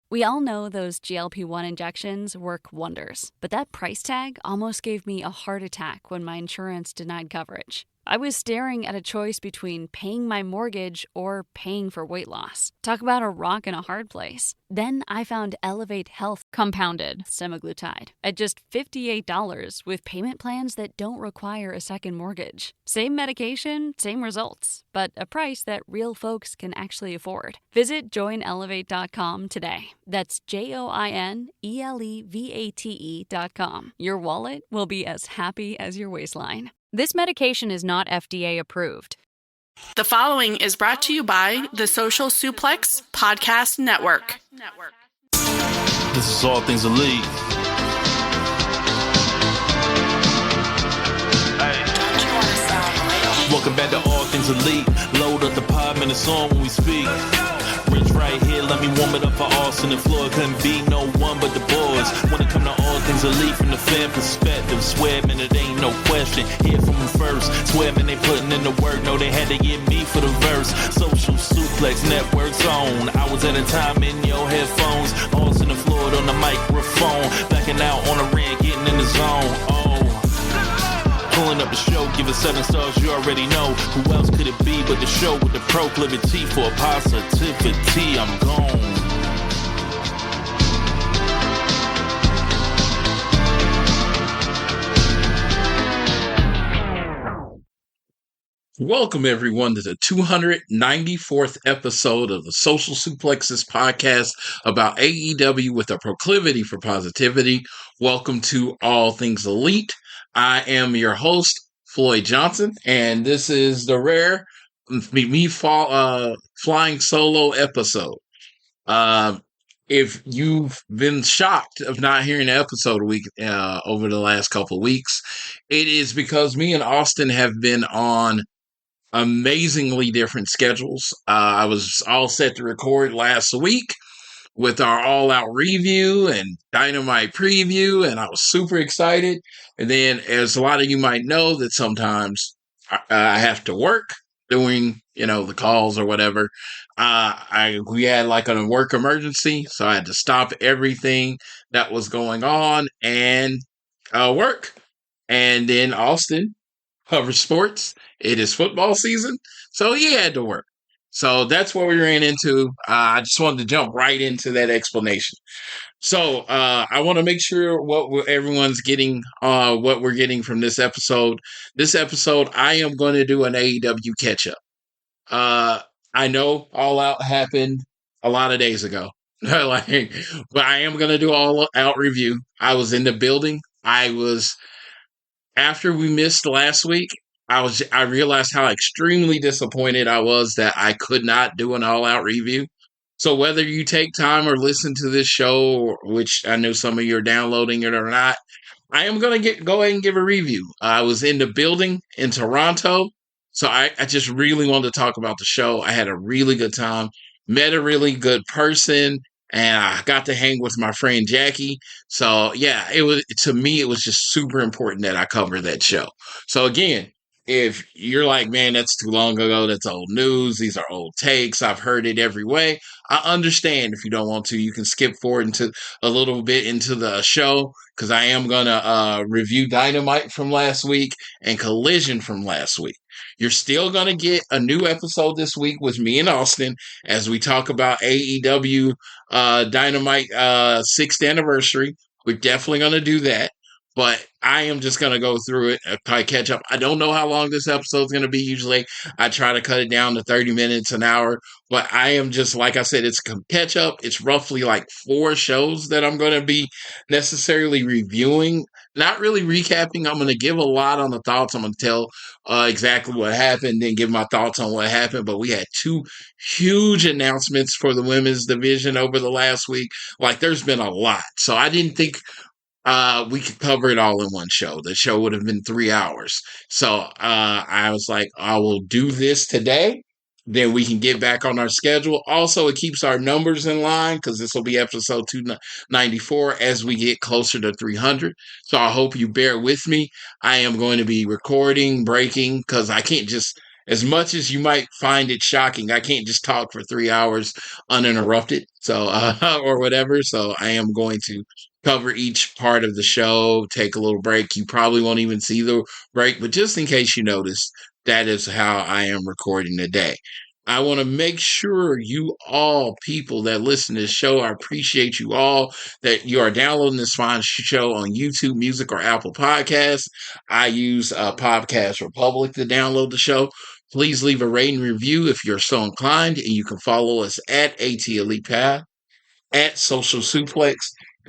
We all know those GLP-1 injections work wonders, but that price tag almost gave me a heart attack when my insurance denied coverage. I was staring at a choice between paying my mortgage or paying for weight loss. Talk about a rock in a hard place. Then I found Elevate Health compounded semaglutide at just $58 with payment plans that don't require a second mortgage. Same medication, same results, but a price that real folks can actually afford. Visit joinelevate.com today. That's JOINELEVATE.com. Your wallet will be as happy as your waistline. This medication is not FDA approved. The following is brought to you by the Social Suplex Podcast Network. This is All Things Elite. Welcome back to All Things Elite. Load up the pod, man, it's on when we speak. Rich right here, let me warm it up for Austin and Floyd. Couldn't be no one but the boys. When it come to All Things Elite from the fan perspective, swear, man, it ain't no question. Hear from them first. Swear, man, they putting in the work. No, they had to get me for the verse. Social Suplex Network's on. Hours at a time in your headphones. Austin and Floyd on the microphone. Backing out on the rant, getting in the zone. Pulling up the show, give it 7 stars, you already know. Who else could it be but the show with the proclivity for positivity? I'm gone. Welcome, everyone, to the 294th episode of the Social Suplexes podcast about AEW with a proclivity for positivity. Welcome to All Things Elite. I am your host, Floyd Johnson, and this is the rare flying solo episode. If you've been shocked of not hearing an episode a week over the last couple of weeks, it is because me and Austin have been on amazingly different schedules. I was all set to record last week with our all-out review and Dynamite preview, and I was super excited. And then, as a lot of you might know, that sometimes I have to work doing, the calls or whatever. We had like a work emergency, so I had to stop everything that was going on and work. And then Austin covers sports. It is football season, so he had to work. So that's what we ran into. I just wanted to jump right into that explanation. So I want to make sure everyone's getting, what we're getting from this episode. This episode, I am going to do an AEW catch-up. I know All Out happened a lot of days ago, but I am going to do All Out review. I was in the building. After we missed last week, I realized how extremely disappointed I was that I could not do an all-out review. So whether you take time or listen to this show, which I know some of you are downloading it or not, I am going to go ahead and give a review. I was in the building in Toronto, so I just really wanted to talk about the show. I had a really good time, met a really good person, and I got to hang with my friend Jackie. So yeah, it was just super important that I cover that show. So again, if you're like, man, that's too long ago, that's old news, these are old takes, I've heard it every way, I understand if you don't want to. You can skip forward into a little bit into the show, because I am going to review Dynamite from last week and Collision from last week. You're still going to get a new episode this week with me and Austin as we talk about AEW Dynamite 6th anniversary. We're definitely going to do that. But I am just going to go through it, probably catch up. I don't know how long this episode is going to be. Usually I try to cut it down to 30 minutes, an hour. But I am just, like I said, it's a catch up. It's roughly like 4 shows that I'm going to be necessarily reviewing. Not really recapping. I'm going to give a lot on the thoughts. I'm going to tell exactly what happened, then give my thoughts on what happened. But we had 2 huge announcements for the women's division over the last week. Like, there's been a lot. So I didn't think we could cover it all in one show. The show would have been 3 hours. So I was like, I will do this today. Then we can get back on our schedule. Also, it keeps our numbers in line, because this will be episode 294 as we get closer to 300. So I hope you bear with me. I am going to be recording, breaking, because I can't just as much as you might find it shocking, I can't just talk for 3 hours uninterrupted. So, or whatever. So I am going to cover each part of the show, take a little break. You probably won't even see the break, but just in case you notice, that is how I am recording today. I want to make sure you all people that listen to this show, I appreciate you all that you are downloading this fine show on YouTube Music or Apple Podcasts. I use Podcast Republic to download the show. Please leave a rating review if you're so inclined, and you can follow us at AT Elite Path, at Social Suplex,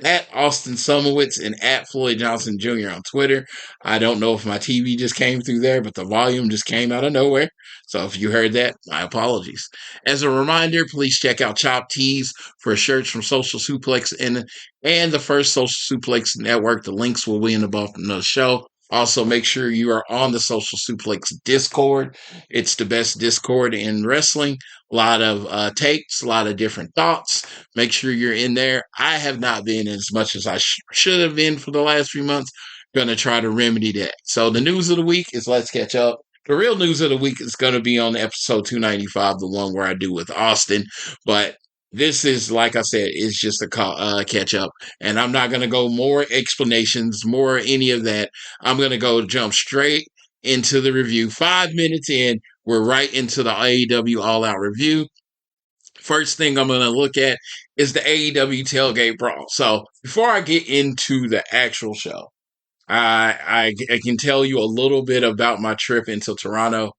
at Austin Sumowitz, and at Floyd Johnson Jr. on Twitter. I don't know if my TV just came through there, but the volume just came out of nowhere. So if you heard that, my apologies. As a reminder, please check out Chop Tees for shirts from Social Suplex and the first Social Suplex Network. The links will be in the bottom of the show. Also, make sure you are on the Social Suplex Discord. It's the best Discord in wrestling. A lot of takes, a lot of different thoughts. Make sure you're in there. I have not been as much as I should have been for the last few months. Going to try to remedy that. So the news of the week is Let's Catch Up. The real news of the week is going to be on episode 295, the one where I do with Austin. But this is, like I said, it's just a catch up. And I'm not going to go more explanations, more any of that. I'm going to go jump straight into the review. 5 minutes in, we're right into the AEW All Out review. First thing I'm going to look at is the AEW Tailgate Brawl. So before I get into the actual show, I can tell you a little bit about my trip into Toronto.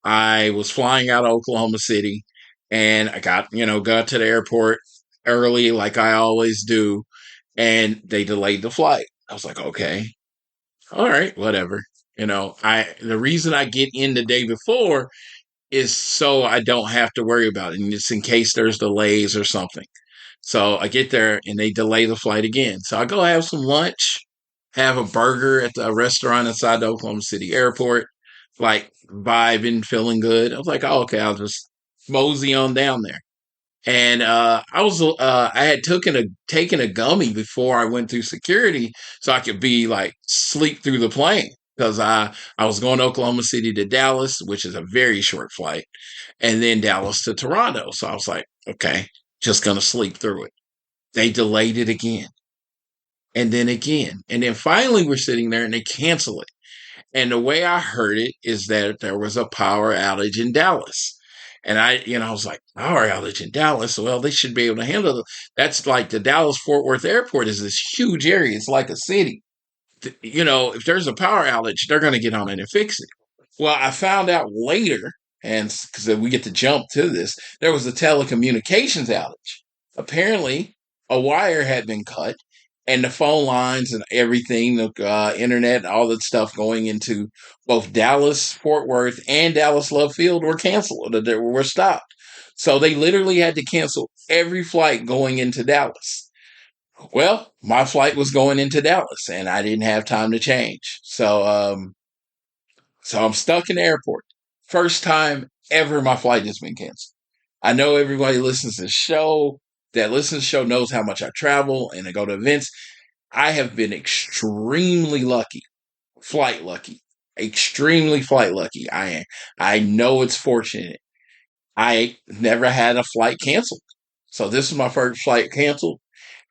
I was flying out of Oklahoma City, and I got to the airport early like I always do, and they delayed the flight. I was like, okay, all right, whatever. The reason I get in the day before is so I don't have to worry about it, and it's in case there's delays or something. So I get there, and they delay the flight again. So I go have some lunch, have a burger at the restaurant inside the Oklahoma City airport, like vibing, feeling good. I was like, oh, okay, I'll just mosey on down there. And I had taken a gummy before I went through security so I could be like sleep through the plane, because I was going to Oklahoma City to Dallas, which is a very short flight, and then Dallas to Toronto. So I was like, okay, just going to sleep through it. They delayed it again. And then again. And then finally we're sitting there and they cancel it. And the way I heard it is that there was a power outage in Dallas. And I was like, power outage in Dallas? Well, they should be able to handle it. That's like the Dallas-Fort Worth Airport is this huge area. It's like a city. If there's a power outage, they're going to get on it and fix it. Well, I found out later, and because we get to jump to this, there was a telecommunications outage. Apparently, a wire had been cut, and the phone lines and everything, the internet, all that stuff going into both Dallas, Fort Worth, and Dallas Love Field were canceled, were stopped. So they literally had to cancel every flight going into Dallas. Well, my flight was going into Dallas, and I didn't have time to change. So I'm stuck in the airport. First time ever my flight has been canceled. I know everybody listens to the show. That listens to the show knows how much I travel and I go to events. I have been extremely lucky, flight lucky, extremely flight lucky. I know it's fortunate. I never had a flight canceled. So this is my first flight canceled.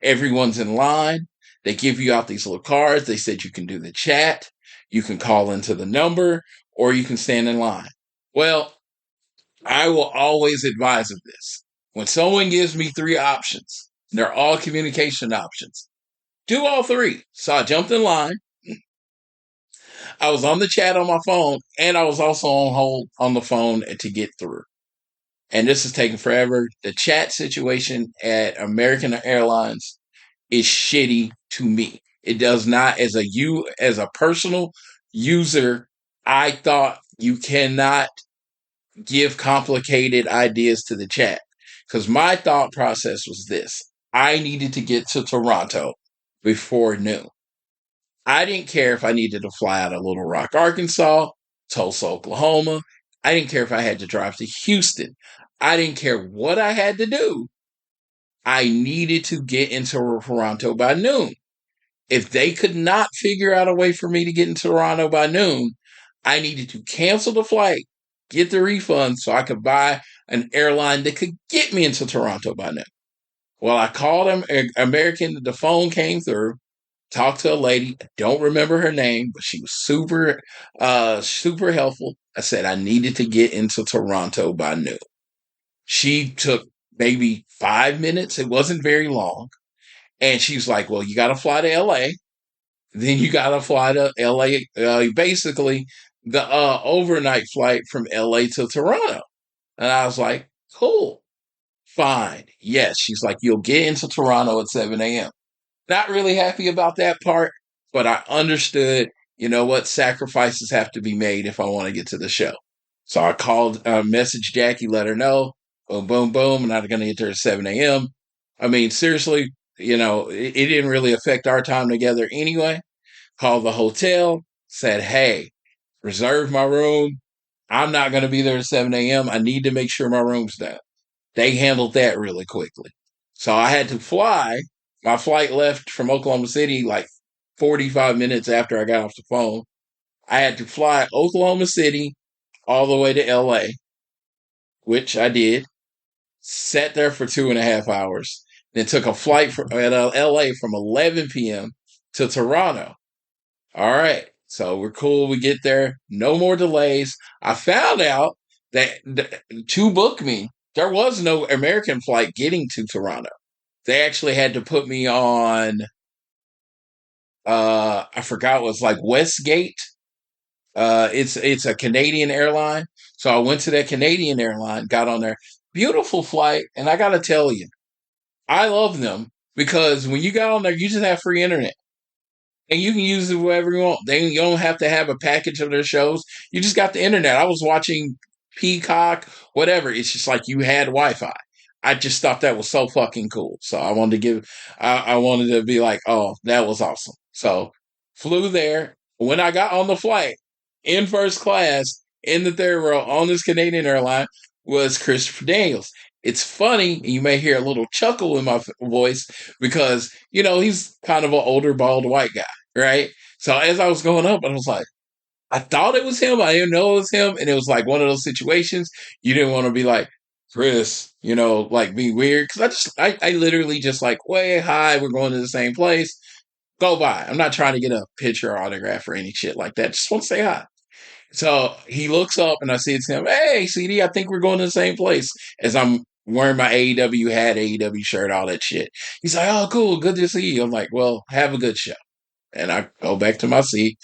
Everyone's in line. They give you out these little cards. They said you can do the chat. You can call into the number, or you can stand in line. Well, I will always advise of this. When someone gives me 3 options, they're all communication options. Do all 3. So I jumped in line. I was on the chat on my phone, and I was also on hold on the phone to get through. And this is taking forever. The chat situation at American Airlines is shitty to me. It does not, as a personal user, I thought you cannot give complicated ideas to the chat. Because my thought process was this. I needed to get to Toronto before noon. I didn't care if I needed to fly out of Little Rock, Arkansas, Tulsa, Oklahoma. I didn't care if I had to drive to Houston. I didn't care what I had to do. I needed to get into Toronto by noon. If they could not figure out a way for me to get into Toronto by noon, I needed to cancel the flight get the refund so I could buy an airline that could get me into Toronto by now. Well, I called American. The phone came through. Talked to a lady. I don't remember her name, but she was super helpful. I said I needed to get into Toronto by noon. She took maybe 5 minutes. It wasn't very long. And she's like, well, you got to fly to LA. Then you got to fly to LA. Basically, the overnight flight from LA to Toronto. And I was like, cool. Fine. Yes. She's like, you'll get into Toronto at 7 a.m. Not really happy about that part, but I understood, you know what, sacrifices have to be made if I want to get to the show. So I called, messaged Jackie, let her know, boom, boom, boom, I'm not going to get there at 7 a.m. I mean, seriously, you know, it didn't really affect our time together anyway. Called the hotel, said, hey, reserve my room. I'm not going to be there at 7 a.m. I need to make sure my room's done. They handled that really quickly. So I had to fly. My flight left from Oklahoma City like 45 minutes after I got off the phone. I had to fly Oklahoma City all the way to LA, which I did. Sat there for 2.5 hours. Then took a flight from LA from 11 p.m. to Toronto. All right. So we're cool. We get there. No more delays. I found out that to book me, there was no American flight getting to Toronto. They actually had to put me on, I forgot, it was like Westgate. It's a Canadian airline. So I went to that Canadian airline, got on there. Beautiful flight. And I got to tell you, I love them because when you got on there, you just have free internet. And you can use it wherever you want. You don't have to have a package of their shows. You just got the internet. I was watching Peacock, whatever. It's just like you had Wi-Fi. I just thought that was so fucking cool. So I wanted to be like, oh, that was awesome. So flew there. When I got on the flight in first class in the third row on this Canadian airline was Christopher Daniels. It's funny, you may hear a little chuckle in my voice because, you know, he's kind of an older, bald white guy, right? So as I was going up, I was like, I thought it was him. I didn't know it was him. And it was like one of those situations you didn't want to be like, Chris, you know, like be weird. Because I literally just like, way hi, we're going to the same place. Go by. I'm not trying to get a picture or autograph or any shit like that. Just want to say hi. So he looks up and I see it's him. Hey, CD, I think we're going to the same place. As I'm wearing my AEW hat, AEW shirt, all that shit. He's like, oh, cool. Good to see you. I'm like, well, have a good show. And I go back to my seat,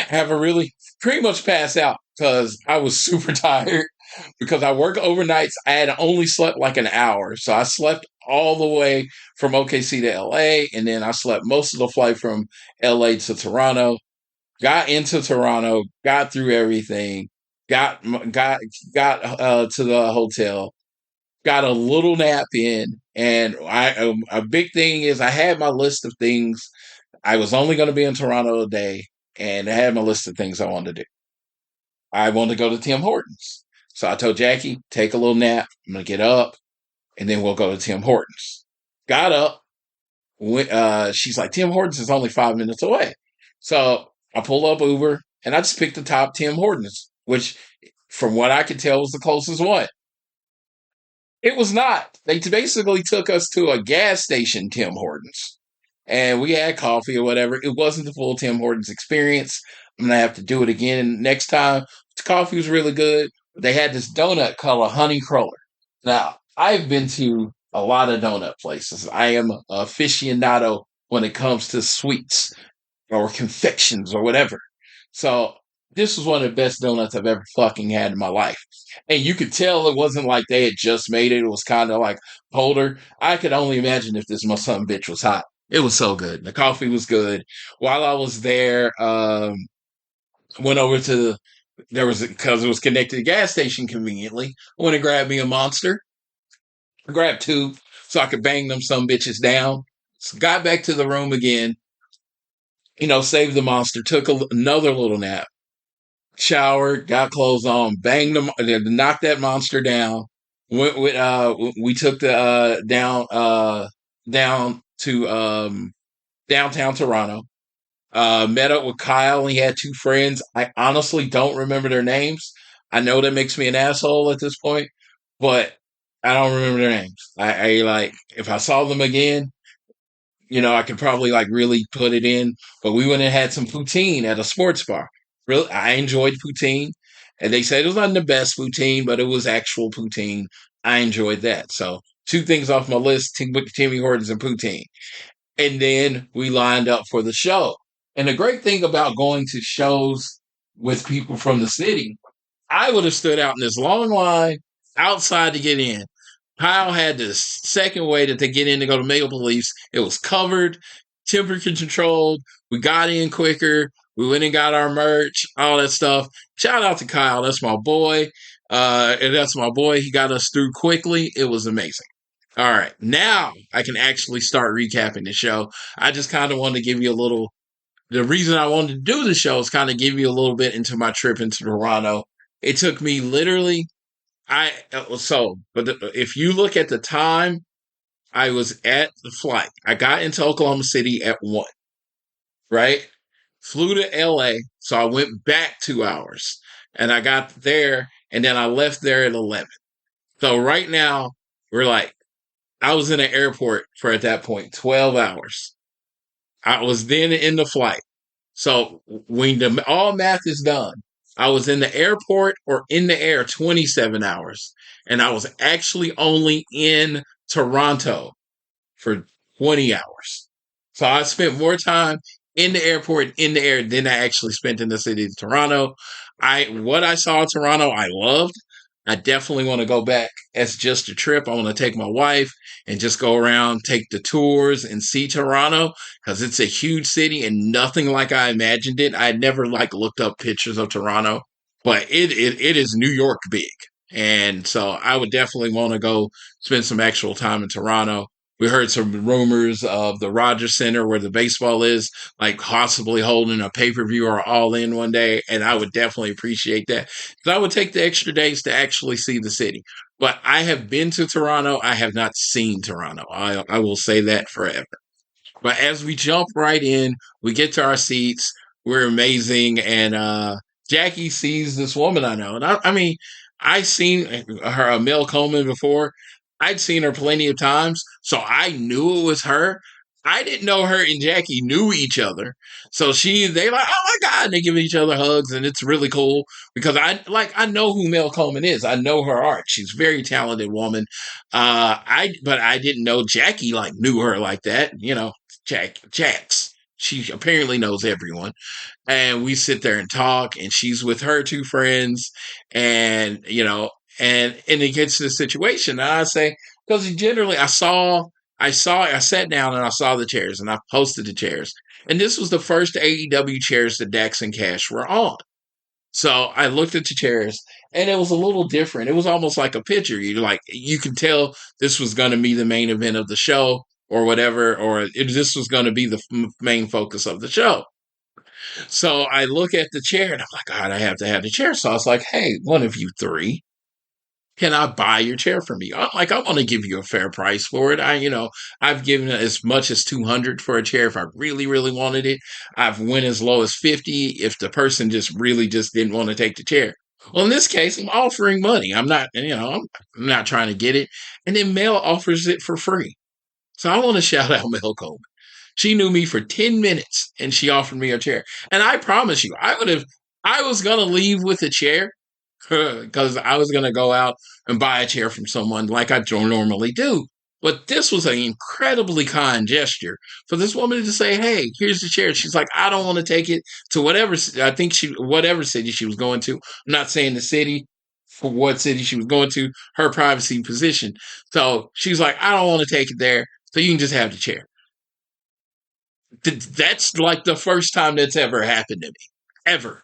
pretty much pass out because I was super tired because I work overnights. I had only slept like an hour. So I slept all the way from OKC to LA. And then I slept most of the flight from LA to Toronto. Got into Toronto, got through everything, got to the hotel, got a little nap in, and a big thing is I had my list of things. I was only going to be in Toronto a day, and I had my list of things I wanted to do. I wanted to go to Tim Hortons, so I told Jackie, take a little nap. I'm going to get up, and then we'll go to Tim Hortons. Got up. She's like, Tim Hortons is only 5 minutes away, so I pull up Uber, and I just picked the top Tim Hortons, which, from what I could tell, was the closest one. It was not. They basically took us to a gas station Tim Hortons, and we had coffee or whatever. It wasn't the full Tim Hortons experience. I'm going to have to do it again next time. The coffee was really good. They had this donut called a honey cruller. Now, I've been to a lot of donut places. I am an aficionado when it comes to sweets or confections or whatever. So this was one of the best donuts I've ever fucking had in my life. And you could tell it wasn't like they had just made it. It was kind of like colder. I could only imagine if this son bitch was hot. It was so good. The coffee was good. While I was there, went over to because it was connected to the gas station conveniently. I went and grabbed me a Monster. I grabbed 2 so I could bang them some bitches down. So got back to the room again. You know, saved the Monster, took another little nap, showered, got clothes on, banged them, knocked that Monster down. We took the down to downtown Toronto. Met up with Kyle. He had 2 friends. I honestly don't remember their names, I know that makes me an asshole at this point, but I don't remember their names. I like, if I saw them again, I could probably like really put it in. But we went and had some poutine at a sports bar. Really, I enjoyed poutine, and they said it was not the best poutine, but it was actual poutine. I enjoyed that. So two things off my list: Timmy Hortons and poutine. And then we lined up for the show. And the great thing about going to shows with people from the city, I would have stood out in this long line outside to get in. Kyle had the second way that they get in to go to Maple Leafs. It was covered, temperature controlled. We got in quicker. We went and got our merch, all that stuff. Shout out to Kyle. That's my boy. He got us through quickly. It was amazing. All right. Now I can actually start recapping the show. I just kind of wanted to give you the reason I wanted to do the show is kind of give you a little bit into my trip into Toronto. It took me literally, if you look at the time, I was at the flight. I got into Oklahoma City at 1, right? Flew to LA, so I went back 2 hours. And I got there, and then I left there at 11. So right now, I was in an airport for, at that point, 12 hours. I was then in the flight. So when all math is done, I was in the airport or in the air 27 hours. And I was actually only in Toronto for 20 hours. So I spent more time in the airport, in the air, than I actually spent in the city of Toronto. What I saw in Toronto, I loved. I definitely want to go back as just a trip. I want to take my wife and just go around, take the tours and see Toronto because it's a huge city and nothing like I imagined it. I had never looked up pictures of Toronto, but it is New York big. And so I would definitely want to go spend some actual time in Toronto. We heard some rumors of the Rogers Center where the baseball is, possibly holding a pay-per-view or all-in one day, and I would definitely appreciate that. So I would take the extra days to actually see the city. But I have been to Toronto. I have not seen Toronto. I will say that forever. But as we jump right in, we get to our seats. We're amazing, and Jackie sees this woman I know. And I mean, I've seen her, Mel Coleman, before. I'd seen her plenty of times, so I knew it was her. I didn't know her and Jackie knew each other. So they like, oh my God, and they give each other hugs, and it's really cool because I know who Mel Coleman is. I know her art. She's a very talented woman. But I didn't know Jackie knew her like that. Jax. She apparently knows everyone. And we sit there and talk, and she's with her two friends, and and it gets to the situation. And I say, because generally I sat down and I saw the chairs and I posted the chairs. And this was the first AEW chairs that Dax and Cash were on. So I looked at the chairs and it was a little different. It was almost like a picture. You could tell this was going to be the main event of the show or whatever, or this was going to be the main focus of the show. So I look at the chair and I'm like, God, I have to have the chair. So I was like, hey, one of you three, can I buy your chair from you? I want to give you a fair price for it. I've given as much as $200 for a chair if I really, really wanted it. I've went as low as $50 if the person just really just didn't want to take the chair. Well, in this case, I'm offering money. I'm not trying to get it. And then Mel offers it for free. So I want to shout out Mel Coleman. She knew me for 10 minutes and she offered me a chair. And I promise you, I was going to leave with a chair because I was going to go out and buy a chair from someone like I normally do. But this was an incredibly kind gesture for this woman to say, hey, here's the chair. She's like, I don't want to take it to whatever city she was going to. I'm not saying the city, for what city she was going to, her privacy position. So she's like, I don't want to take it there. So you can just have the chair. That's the first time that's ever happened to me. Ever.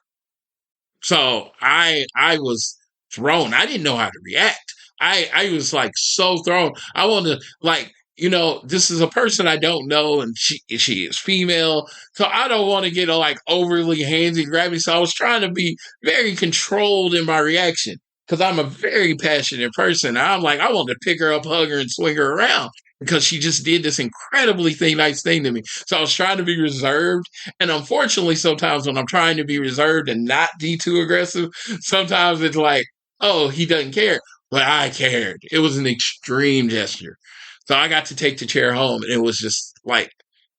So I was thrown. I didn't know how to react. I was so thrown. I wanted to this is a person I don't know, and she is female, so I don't want to get overly handsy, grabby. So I was trying to be very controlled in my reaction because I'm a very passionate person. I'm I want to pick her up, hug her, and swing her around. because she just did this incredibly nice thing to me. So I was trying to be reserved. And unfortunately, sometimes when I'm trying to be reserved and not be too aggressive, sometimes it's like, oh, he doesn't care. But I cared. It was an extreme gesture. So I got to take the chair home, and it was just like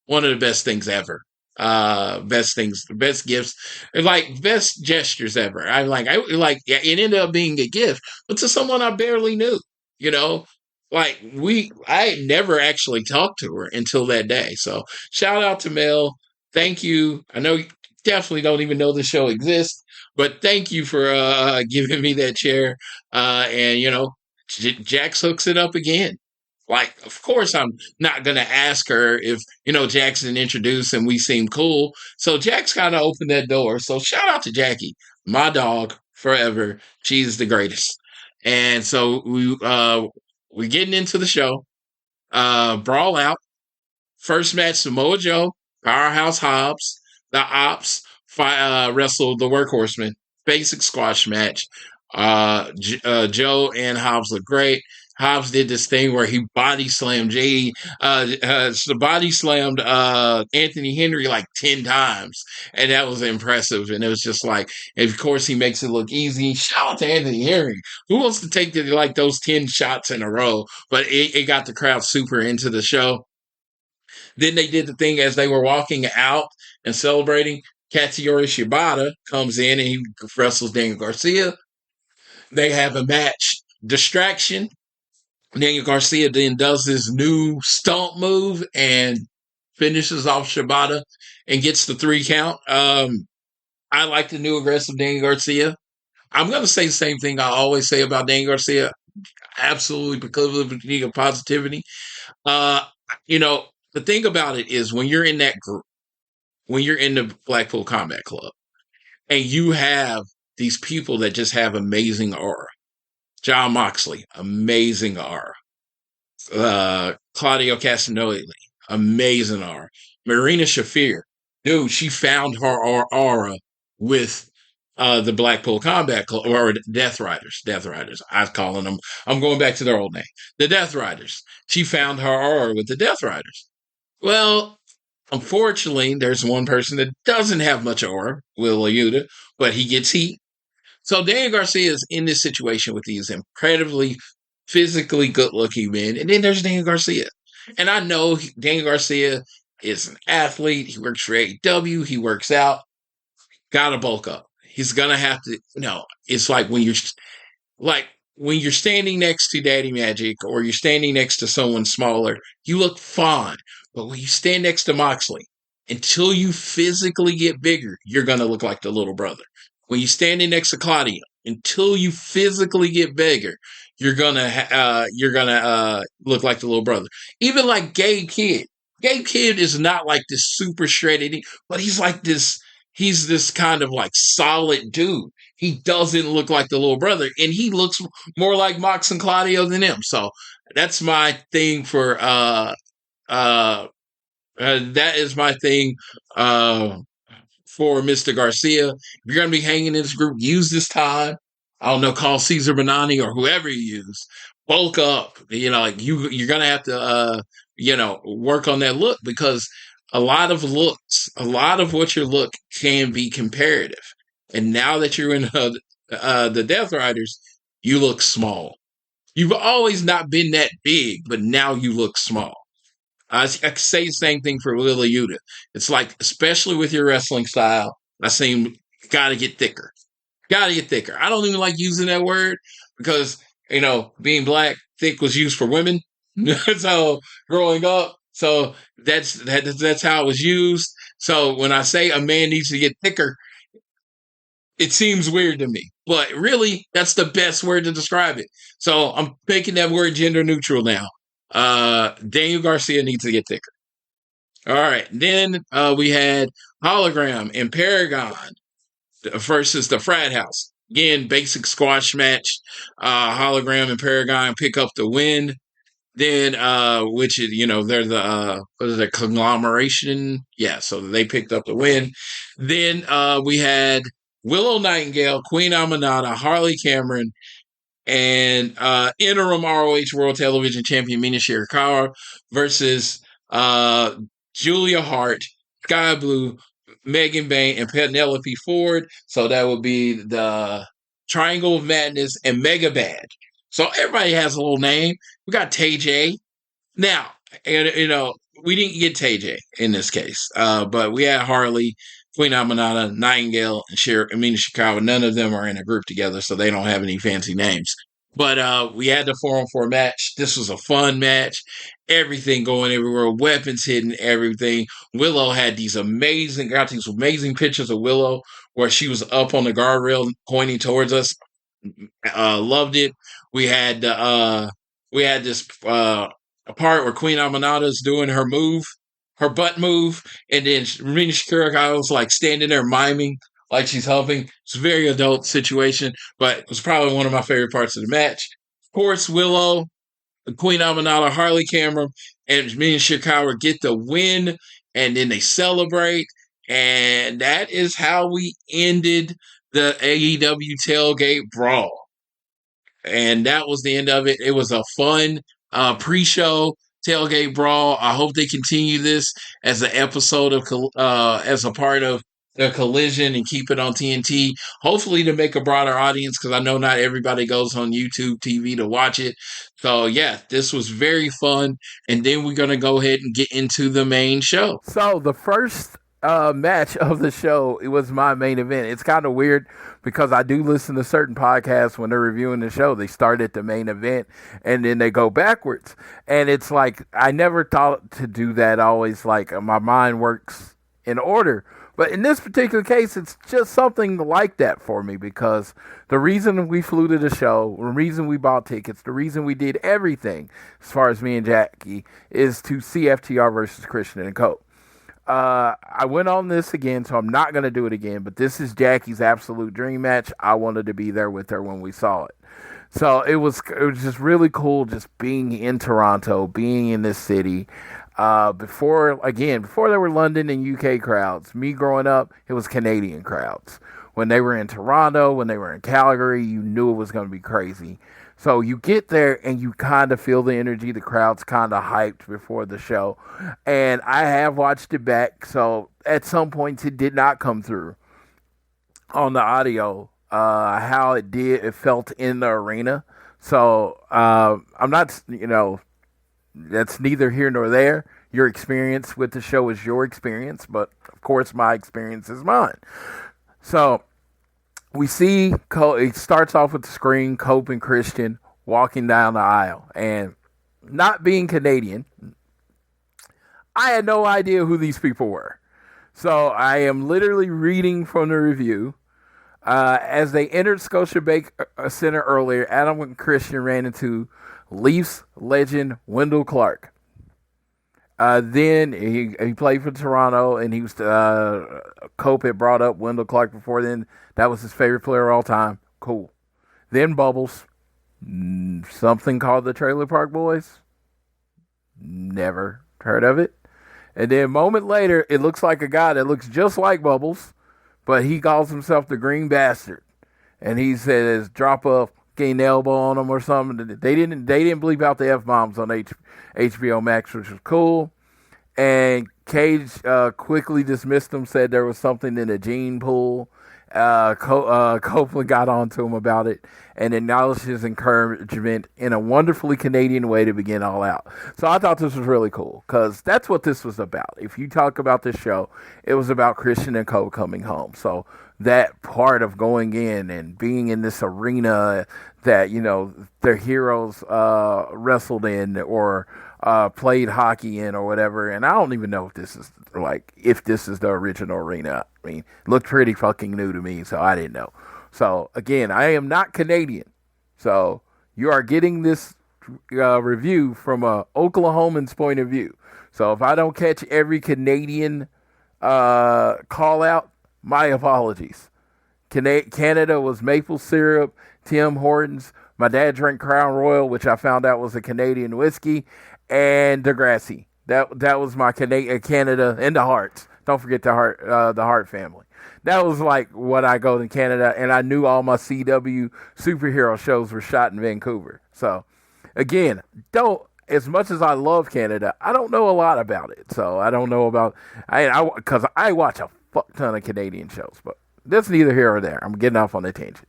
one of the best things ever. Best things, best gifts, like best gestures ever. Yeah, it ended up being a gift, but to someone I barely knew, you know, I had never actually talked to her until that day. So shout out to Mel. Thank you. I know you definitely don't even know the show exists, but thank you for giving me that chair. And Jax hooks it up again. Like, of course, I'm not going to ask her if, Jackson introduced and we seem cool. So Jax kind of opened that door. So shout out to Jackie, my dog forever. She's the greatest. And so we're getting into the show. Brawl out. First match, Samoa Joe, Powerhouse Hobbs, the Ops wrestled the Workhorsemen. Basic squash match. Joe and Hobbs look great. Hobbs did this thing where he body slammed Anthony Henry like 10 times, and that was impressive. And it was just like, and of course, he makes it look easy. Shout out to Anthony Henry. Who wants to take those 10 shots in a row? But it got the crowd super into the show. Then they did the thing as they were walking out and celebrating. Katsuyori Shibata comes in and he wrestles Daniel Garcia. They have a match. Distraction. Daniel Garcia then does this new stomp move and finishes off Shibata and gets the 3 count. I like the new aggressive Daniel Garcia. I'm going to say the same thing I always say about Daniel Garcia. Absolutely, because of the positivity. The thing about it is when you're in that group, when you're in the Blackpool Combat Club, and you have these people that just have amazing aura. Jon Moxley, amazing aura. Claudio Castagnoli, amazing aura. Marina Shafir, dude, she found her aura with the Blackpool Combat Club, or Death Riders. Death Riders, I'm calling them. I'm going back to their old name. The Death Riders. She found her aura with the Death Riders. Well, unfortunately, there's one person that doesn't have much aura, Will Yuta, but he gets heat. So Daniel Garcia is in this situation with these incredibly physically good-looking men, and then there's Daniel Garcia. And I know Daniel Garcia is an athlete. He works for AEW. He works out. Gotta bulk up. He's gonna have to. It's like when you're standing next to Daddy Magic or you're standing next to someone smaller, you look fine. But when you stand next to Moxley, until you physically get bigger, you're gonna look like the little brother. When you're standing next to Claudio, until you physically get bigger, you're gonna look like the little brother. Even like Gabe Kidd. Gabe Kidd is not like this super shredded, but he's like this. He's this kind of like solid dude. He doesn't look like the little brother, and he looks more like Mox and Claudio than him. So that's my thing for that is my thing for Mr. Garcia. If you're going to be hanging in this group, use this time. I don't know, call Cesar Bonani or whoever you use. Bulk up. You're going to have to, work on that look, because a lot of what you look can be comparative. And now that you're in the Death Riders, you look small. You've always not been that big, but now you look small. I say the same thing for Wheeler Yuta. It's like, especially with your wrestling style, I say gotta get thicker. Gotta get thicker. I don't even like using that word because, being black, thick was used for women. So growing up, so that's how it was used. So when I say a man needs to get thicker, it seems weird to me. But really, that's the best word to describe it. So I'm making that word gender neutral now. Daniel Garcia needs to get thicker. All right. Then we had Hologram and Paragon versus the Frat House. Again, basic squash match. Hologram and Paragon pick up the win. Then, which is, they're the conglomeration. Yeah, so they picked up the win. Then we had Willow Nightingale, Queen Aminata, Harley Cameron, and interim ROH World Television Champion Mina Shirakawa versus Julia Hart, Sky Blue, Megan Bain, and Penelope Ford. So that would be the Triangle of Madness and Mega Bad. So everybody has a little name. We got Tay J. Now, and we didn't get Tay J in this case, but we had Harley, Queen Aminata, Nightingale, and Mina Shikawa. None of them are in a group together, so they don't have any fancy names. But we had the 4-on-4 match. This was a fun match. Everything going everywhere, weapons hitting everything. Willow had got these amazing pictures of Willow where she was up on the guardrail pointing towards us. Loved it. We had this a part where Queen Aminata is doing her move, her butt move, and then Rina Shikara was like standing there miming like she's helping. It's a very adult situation, but it was probably one of my favorite parts of the match. Of course, Willow, Queen Aminata, Harley Cameron, and Rina Shikara get the win, and then they celebrate, and that is how we ended the AEW Tailgate Brawl. And that was the end of it. It was a fun pre-show tailgate brawl. I hope they continue this as an episode of as a part of the Collision and keep it on TNT. Hopefully to make a broader audience, because I know not everybody goes on YouTube TV to watch it. So yeah, this was very fun. And then we're gonna go ahead and get into the main show. So the first match of the show, it was my main event. It's kind of weird because I do listen to certain podcasts when they're reviewing the show. They start at the main event and then they go backwards. And it's like, I never thought to do that. Always like my mind works in order. But in this particular case, it's just something like that for me because the reason we flew to the show, the reason we bought tickets, the reason we did everything as far as me and Jackie is to see FTR versus Christian and Cope. I went on this again, so I'm not going to do it again, but this is Jackie's absolute dream match. I wanted to be there with her when we saw it. So it was just really cool just being in Toronto, being in this city. Before there were London and UK crowds, me growing up, it was Canadian crowds. When they were in Toronto, when they were in Calgary, you knew it was going to be crazy. So you get there and you kind of feel the energy. The crowd's kind of hyped before the show. And I have watched it back. So at some points it did not come through on the audio, how it felt in the arena. So I'm not, that's neither here nor there. Your experience with the show is your experience. But of course my experience is mine. So we see it starts off with the screen, Cope and Christian walking down the aisle. And not being Canadian, I had no idea who these people were. So I am literally reading from the review. As they entered Scotiabank Center earlier, Adam and Christian ran into Leafs legend Wendell Clark. Then he played for Toronto, and he was Cope had brought up Wendell Clark before then. That was his favorite player of all time. Cool. Then Bubbles, something called the Trailer Park Boys. Never heard of it. And then a moment later, it looks like a guy that looks just like Bubbles, but he calls himself the Green Bastard, and he says drop a fucking elbow on him or something. They didn't bleep out the F-bombs on HBO Max, which was cool. And Cage quickly dismissed him, said there was something in the gene pool. Copeland got on to him about it and acknowledged his encouragement in a wonderfully Canadian way to begin All Out. So I thought this was really cool because that's what this was about. If you talk about this show, it was about Christian and Cope coming home. So that part of going in and being in this arena that, their heroes wrestled in or played hockey in or whatever. And I don't even know if this is the original arena. I mean, it looked pretty fucking new to me, so I didn't know. So again, I am not Canadian. So you are getting this review from a Oklahoman's point of view. So if I don't catch every Canadian call out, my apologies. Canada was maple syrup, Tim Hortons. My dad drank Crown Royal, which I found out was a Canadian whiskey, and Degrassi. That was my Canada in the hearts. Don't forget the Hart family. That was like what I go to Canada, and I knew all my CW superhero shows were shot in Vancouver. So, again, as much as I love Canada, I don't know a lot about it. So I don't know about because I watch a fuck ton of Canadian shows, but that's neither here or there. I'm getting off on a tangent.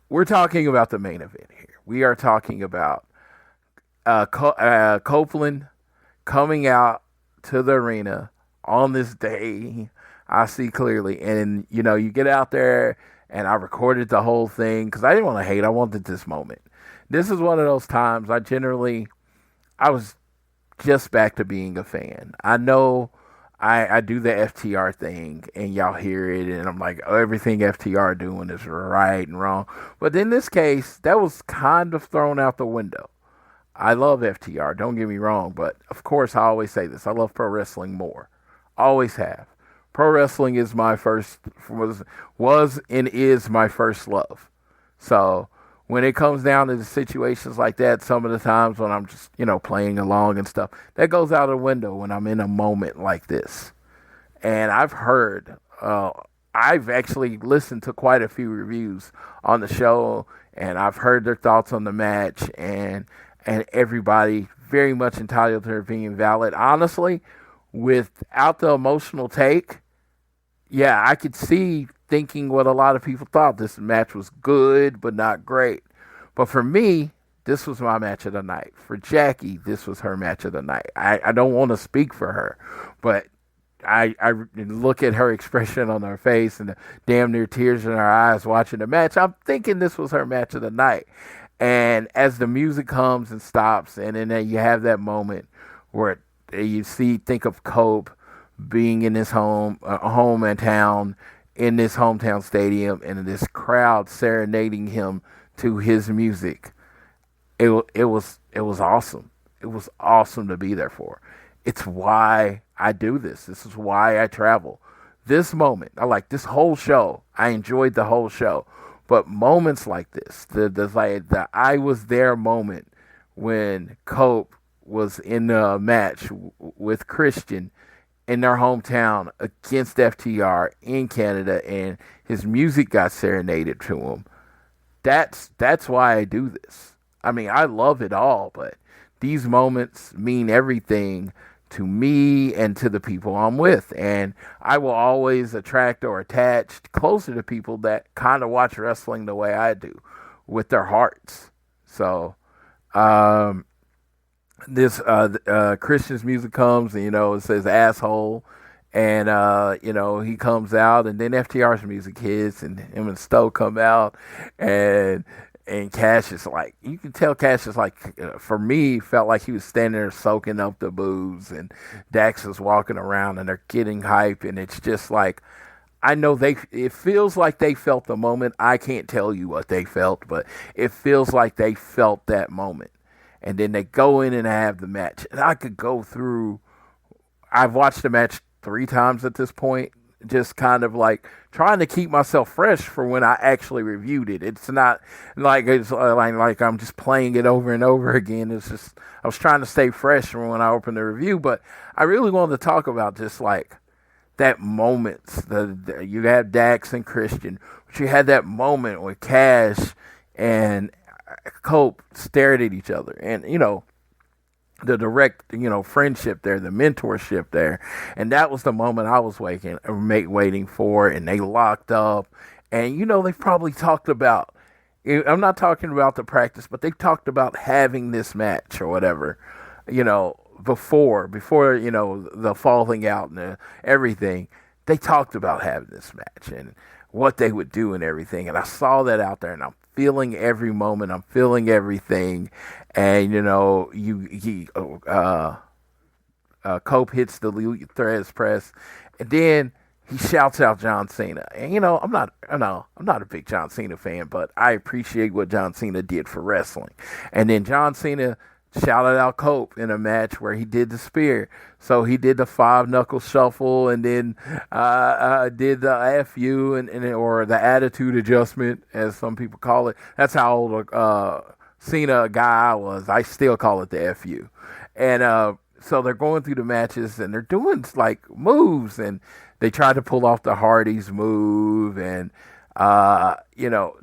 We're talking about the main event here. We are talking about Copeland coming out to the arena on this day. I see clearly. And, you get out there, and I recorded the whole thing because I didn't want to hate. I wanted this moment. This is one of those times I was just back to being a fan. I know I do the FTR thing, and y'all hear it, and I'm like, oh, everything FTR doing is right and wrong. But in this case, that was kind of thrown out the window. I love FTR, don't get me wrong, but of course I always say this. I love pro wrestling more. Always have. Pro wrestling is was and is my first love. So when it comes down to the situations like that, some of the times when I'm just, playing along and stuff, that goes out the window when I'm in a moment like this. And I've actually listened to quite a few reviews on the show, and I've heard their thoughts on the match, and everybody very much entitled to their opinion valid. Honestly, without the emotional take, yeah, I could see thinking what a lot of people thought. This match was good, but not great. But for me, this was my match of the night. For Jackie, this was her match of the night. I don't want to speak for her, but I look at her expression on her face and the damn near tears in her eyes watching the match. I'm thinking this was her match of the night. And as the music comes and stops, and then you have that moment where you think of Cope being in his home and town, in this hometown stadium, and this crowd serenading him to his music. It was awesome. It was awesome to be there for. It's why I do this. This is why I travel. This moment, I like this whole show. I enjoyed the whole show, but moments like this, the I was there moment when Cope was in a match with Christian in their hometown against FTR in Canada, and his music got serenaded to him. That's why I do this. I mean, I love it all, but these moments mean everything to me and to the people I'm with. And I will always attract or attach closer to people that kind of watch wrestling the way I do, with their hearts. So, this Christian's music comes, and it says asshole, and he comes out, and then FTR's music hits, and him and Stowe come out, and Cash is like, you can tell Cash is like, for me, felt like he was standing there soaking up the booze, and Dax is walking around, and they're getting hype, and it's just like, I know it feels like they felt the moment. I can't tell you what they felt, but it feels like they felt that moment. And then they go in and have the match. And I could go through, I've watched the match 3 times at this point, just kind of like trying to keep myself fresh for when I actually reviewed it. It's not like like I'm just playing it over and over again. It's just, I was trying to stay fresh from when I opened the review, but I really wanted to talk about just like that moment. You had Dax and Christian, but you had that moment with Cash and Cope stared at each other, and the direct friendship there, the mentorship there, and that was the moment I was waiting for, and they locked up, and they've probably talked about, I'm not talking about the practice, but they've talked about having this match or whatever, before the falling out and everything. They talked about having this match and what they would do and everything, and I saw that out there, and I'm feeling every moment. I'm feeling everything, and Cope hits the Threads press, and then he shouts out John Cena. And I'm not a big John Cena fan, but I appreciate what John Cena did for wrestling. And then John Cena shouted out Cope in a match where he did the spear. So he did the 5-knuckle shuffle, and then did the FU or the attitude adjustment, as some people call it. That's how old Cena guy I was. I still call it the FU. And so they're going through the matches and they're doing like moves, and they try to pull off the Hardys move, and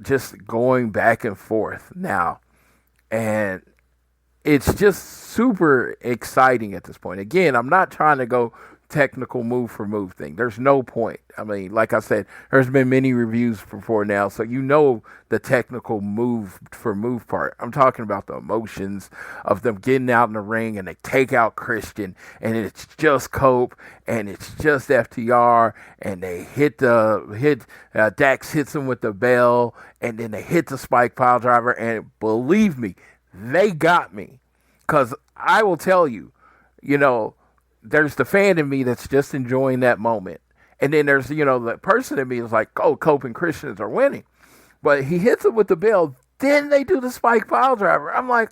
just going back and forth now. And it's just super exciting at this point. Again, I'm not trying to go technical move for move thing. There's no point. I mean, like I said, there's been many reviews before now, so you know the technical move for move part. I'm talking about the emotions of them getting out in the ring and they take out Christian and it's just Cope and it's just FTR and they Dax hits him with the bell and then they hit the spike pile driver, and believe me, they got me. Because I will tell you, there's the fan in me that's just enjoying that moment. And then there's, the person in me is like, oh, Cope and Christians are winning. But he hits it with the bell. Then they do the spike pile driver. I'm like,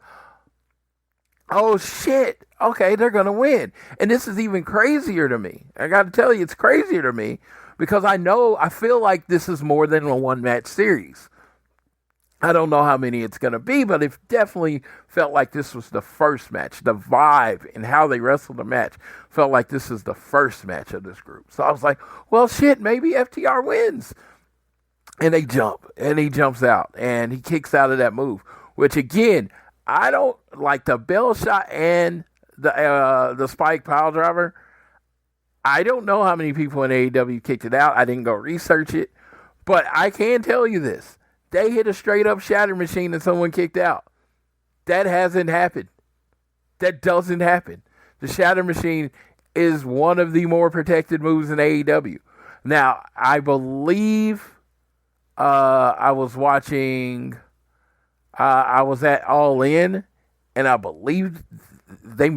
oh, shit. Okay, they're going to win. And this is even crazier to me. I got to tell you, it's crazier to me because I feel like this is more than a one-match series. I don't know how many it's going to be, but it definitely felt like this was the first match. The vibe and how they wrestled the match felt like this is the first match of this group. So I was like, well, shit, maybe FTR wins. And they jump, and he jumps out, and he kicks out of that move, which, again, I don't like the bell shot and the spike pile driver. I don't know how many people in AEW kicked it out. I didn't go research it, but I can tell you this. They hit a straight-up shatter machine and someone kicked out. That hasn't happened. That doesn't happen. The shatter machine is one of the more protected moves in AEW. Now, I believe I was at All In, and I believe they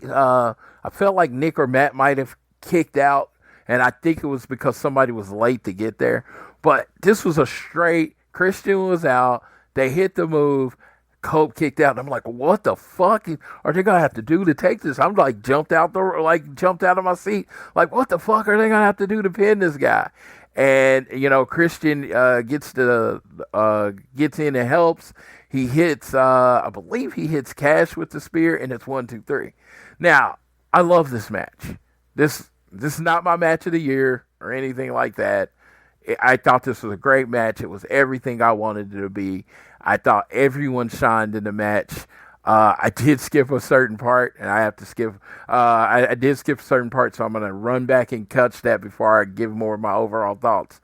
I felt like Nick or Matt might have kicked out, and I think it was because somebody was late to get there. But this was a straight... Christian was out. They hit the move. Cope kicked out. I'm like, what the fuck are they gonna have to do to take this? I'm like jumped out of my seat. Like, what the fuck are they gonna have to do to pin this guy? And Christian gets in and helps. He hits. I believe he hits Cash with the spear, and it's 1, 2, 3. Now, I love this match. This is not my match of the year or anything like that. I thought this was a great match. It was everything I wanted it to be. I thought everyone shined in the match. I did skip a certain part, and I have to skip. I did skip a certain part, so I'm going to run back and catch that before I give more of my overall thoughts.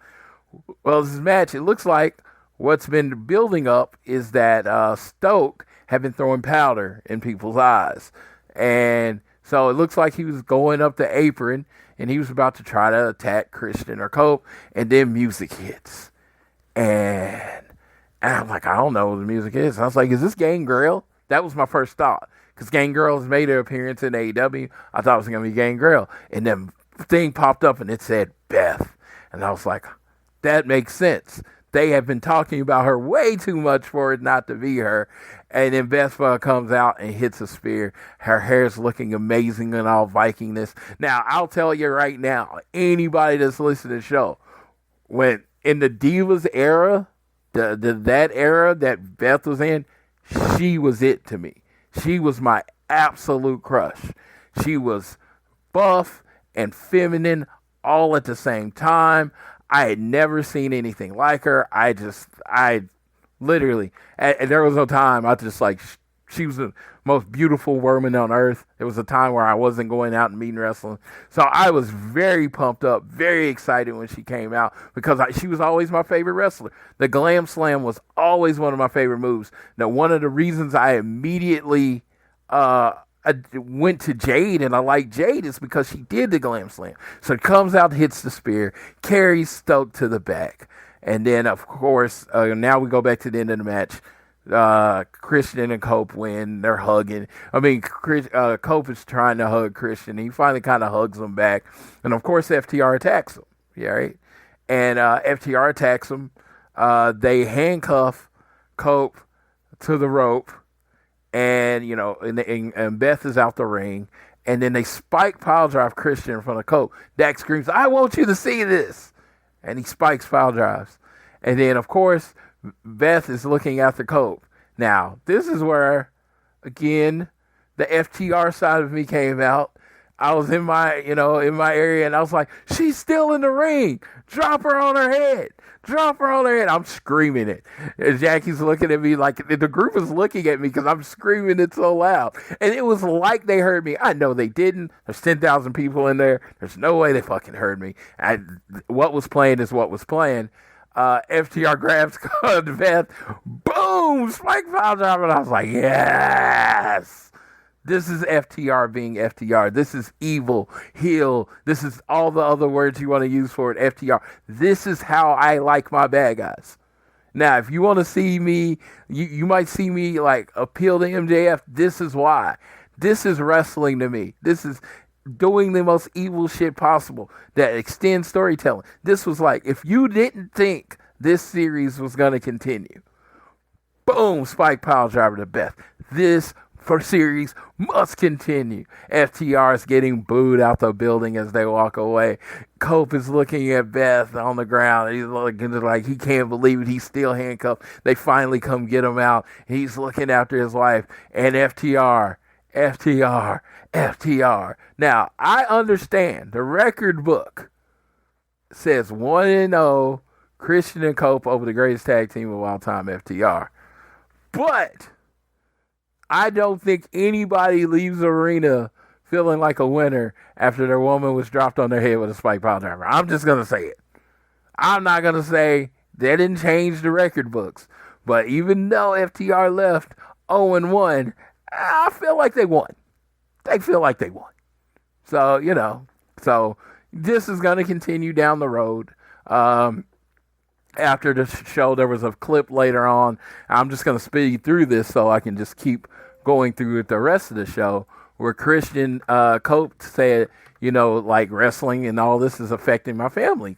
Well, this match, it looks like what's been building up is that Stoke had been throwing powder in people's eyes. And so it looks like he was going up the apron, and he was about to try to attack Christian or Cope, and then music hits. And I'm like, I don't know what the music is. And I was like, is this Gangrel? That was my first thought. Because Gangrel has made an appearance in AEW. I thought it was going to be Gangrel. And then thing popped up, and it said Beth. And I was like, that makes sense. They have been talking about her way too much for it not to be her. And then Beth comes out and hits a spear. Her hair's looking amazing and all Vikingness. Now, I'll tell you right now, anybody that's listening to the show, when in the Divas era, that era that Beth was in, she was it to me. She was my absolute crush. She was buff and feminine all at the same time. I had never seen anything like her. I literally, there was no time. I just like, she was the most beautiful woman on earth. There was a time where I wasn't going out and meeting wrestling. So I was very pumped up, very excited when she came out because she was always my favorite wrestler. The Glam Slam was always one of my favorite moves. Now, one of the reasons I immediately, I went to Jade and I like Jade is because she did the Glam Slam. So it comes out, hits the spear, carries Stoke to the back. And then, of course, now we go back to the end of the match. Christian and Cope win. They're hugging. I mean, Cope is trying to hug Christian. He finally kind of hugs him back. And, of course, FTR attacks him. Yeah, right? And FTR attacks him. They handcuff Cope to the rope. And, and Beth is out the ring. And then they spike pile drive Christian in front of Cope. Dax screams, I want you to see this. And he spikes pile drives. And then, of course, Beth is looking after Cope. Now, this is where, again, the FTR side of me came out. I was in my area, and I was like, she's still in the ring. Drop her on her head. Drop her on her head. I'm screaming it. And Jackie's looking at me like, the group is looking at me because I'm screaming it so loud. And it was like they heard me. I know they didn't. There's 10,000 people in there. There's no way they fucking heard me. What was playing is what was playing. FTR grabs Beth. Boom! Spike pile driver. And I was like, yes! This is FTR being FTR. This is evil, heel. This is all the other words you want to use for it, FTR. This is how I like my bad guys. Now, if you want to see me, you might see me like appeal to MJF. This is why. This is wrestling to me. This is doing the most evil shit possible that extends storytelling. This was like, if you didn't think this series was going to continue, boom, Spike pile driver to Beth. This for series must continue. FTR is getting booed out the building as they walk away. Cope is looking at Beth on the ground. He's looking like he can't believe it. He's still handcuffed. They finally come get him out. He's looking after his wife. And FTR. Now, I understand the record book says 1-0 Christian and Cope over the greatest tag team of all time, FTR. But I don't think anybody leaves the arena feeling like a winner after their woman was dropped on their head with a spike pile driver. I'm just going to say it. I'm not going to say they didn't change the record books. But even though FTR left 0-1, I feel like they won. They feel like they won. So, so this is going to continue down the road. After the show, there was a clip later on. I'm just going to speed through this so I can just keep going through the rest of the show, where Christian Cope said, like wrestling and all this is affecting my family.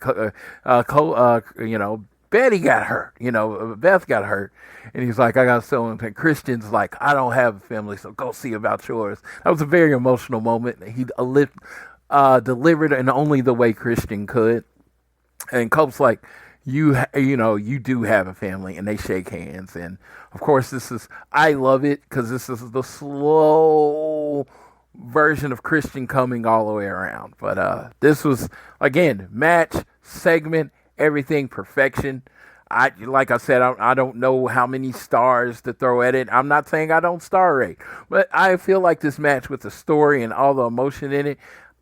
Betty got hurt. Beth got hurt. And he's like, I got so and Christian's like, I don't have a family, so go see about yours. That was a very emotional moment. He delivered in only the way Christian could. And Cope's like, you do have a family, and they shake hands. And of course, I love it because this is the slow version of Christian coming all the way around. But this was, again, match, segment, everything perfection. Like I said, I don't know how many stars to throw at it. I'm not saying I don't star rate, but I feel like this match with the story and all the emotion in it,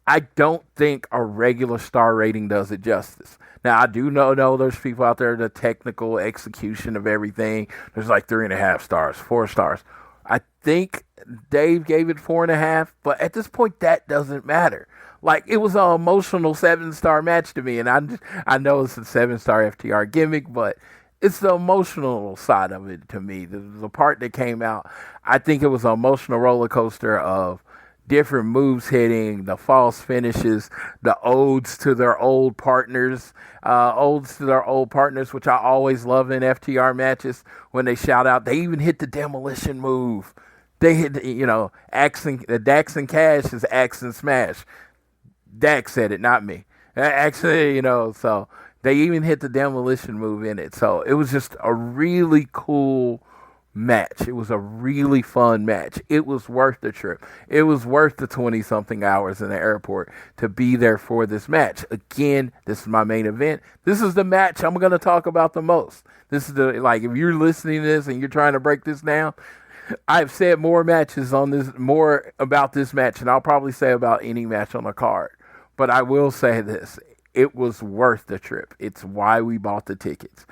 I don't think a regular star rating does it justice. Now, I do know there's people out there, the technical execution of everything. There's like 3.5 stars, 4 stars. I think Dave gave it 4.5, but at this point, that doesn't matter. Like, it was an emotional 7-star match to me, and I know it's a 7-star FTR gimmick, but it's the emotional side of it to me. The part that came out, I think it was an emotional roller coaster of different moves hitting, the false finishes, the odes to their old partners, which I always love in FTR matches when they shout out. They even hit the demolition move. They hit, the Dax and Cash is Axe and Smash. Dax said it, not me. Actually, so they even hit the demolition move in it. So it was just a really cool match. It was a really fun match. It was worth the trip. It was worth the 20-something hours in the airport to be there for this match. Again, this is my main event. This is the match I'm going to talk about the most. This is if you're listening to this and you're trying to break this down, I've said more about this match, and I'll probably say about any match on the card. But I will say this. It was worth the trip. It's why we bought the tickets.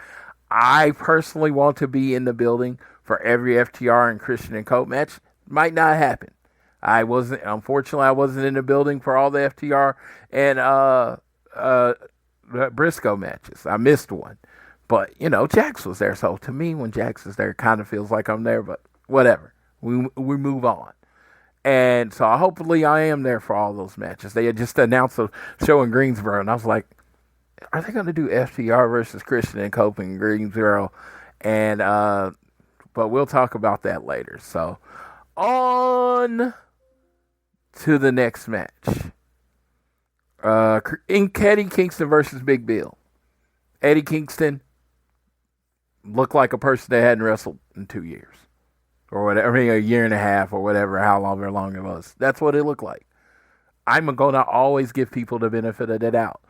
I personally want to be in the building for every FTR and Christian and Cope match. Might not happen. Unfortunately, I wasn't in the building for all the FTR and Briscoe matches. I missed one. But, Jax was there. So to me, when Jax is there, it kind of feels like I'm there, but whatever. We move on. And so hopefully I am there for all those matches. They had just announced a show in Greensboro, and I was like, are they going to do FTR versus Christian and Cope in Greensboro? And, but we'll talk about that later. So on to the next match. Eddie Kingston versus Big Bill. Eddie Kingston looked like a person that hadn't wrestled in 2 years. or whatever. I mean, a year and a half or whatever, however long it was. That's what it looked like. I'm going to always give people the benefit of the doubt.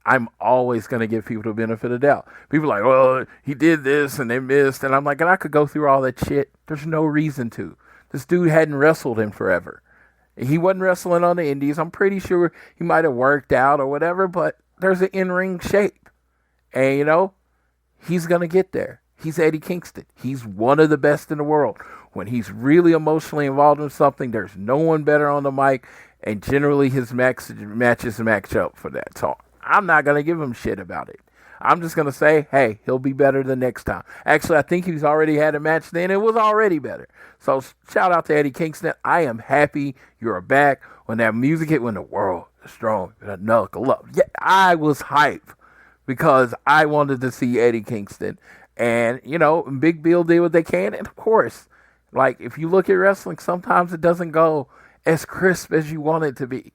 I'm always going to give people the benefit of the doubt. People are like, well, he did this and they missed. And I'm like, and I could go through all that shit. There's no reason to. This dude hadn't wrestled in forever. He wasn't wrestling on the indies. I'm pretty sure he might have worked out or whatever, but there's an in-ring shape. And, you know, he's going to get there. He's Eddie Kingston. He's one of the best in the world. When he's really emotionally involved in something, there's no one better on the mic. And generally his matches match up for that. So I'm not going to give him shit about it. I'm just going to say, hey, he'll be better the next time. Actually, I think he's already had a match then. It was already better. So shout out to Eddie Kingston. I am happy you're back. When that music hit, when the world is strong, knuckle up. Yeah, I was hyped because I wanted to see Eddie Kingston. And, you know, Big Bill did what they can. And, of course, like, if you look at wrestling, sometimes it doesn't go as crisp as you want it to be.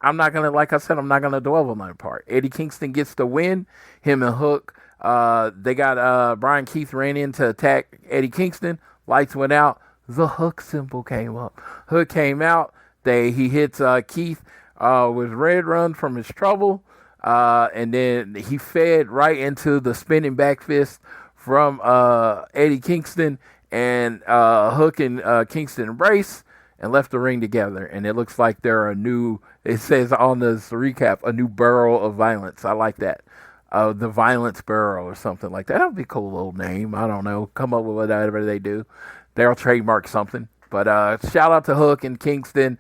I'm not going to, like I said, I'm not going to dwell on that part. Eddie Kingston gets the win. Him and Hook, they got Brian Keith ran in to attack Eddie Kingston. Lights went out. The Hook symbol came up. Hook came out. He hits Keith with Red Run from his trouble. And then he fed right into the spinning back fist from Eddie Kingston. And Hook and Kingston embrace and left the ring together. And it looks like they're it says on this recap, a new burrow of violence. I like that. The Violence Burrow or something like that. That would be a cool little name. I don't know. Come up with whatever they do. They'll trademark something. But shout out to Hook and Kingston.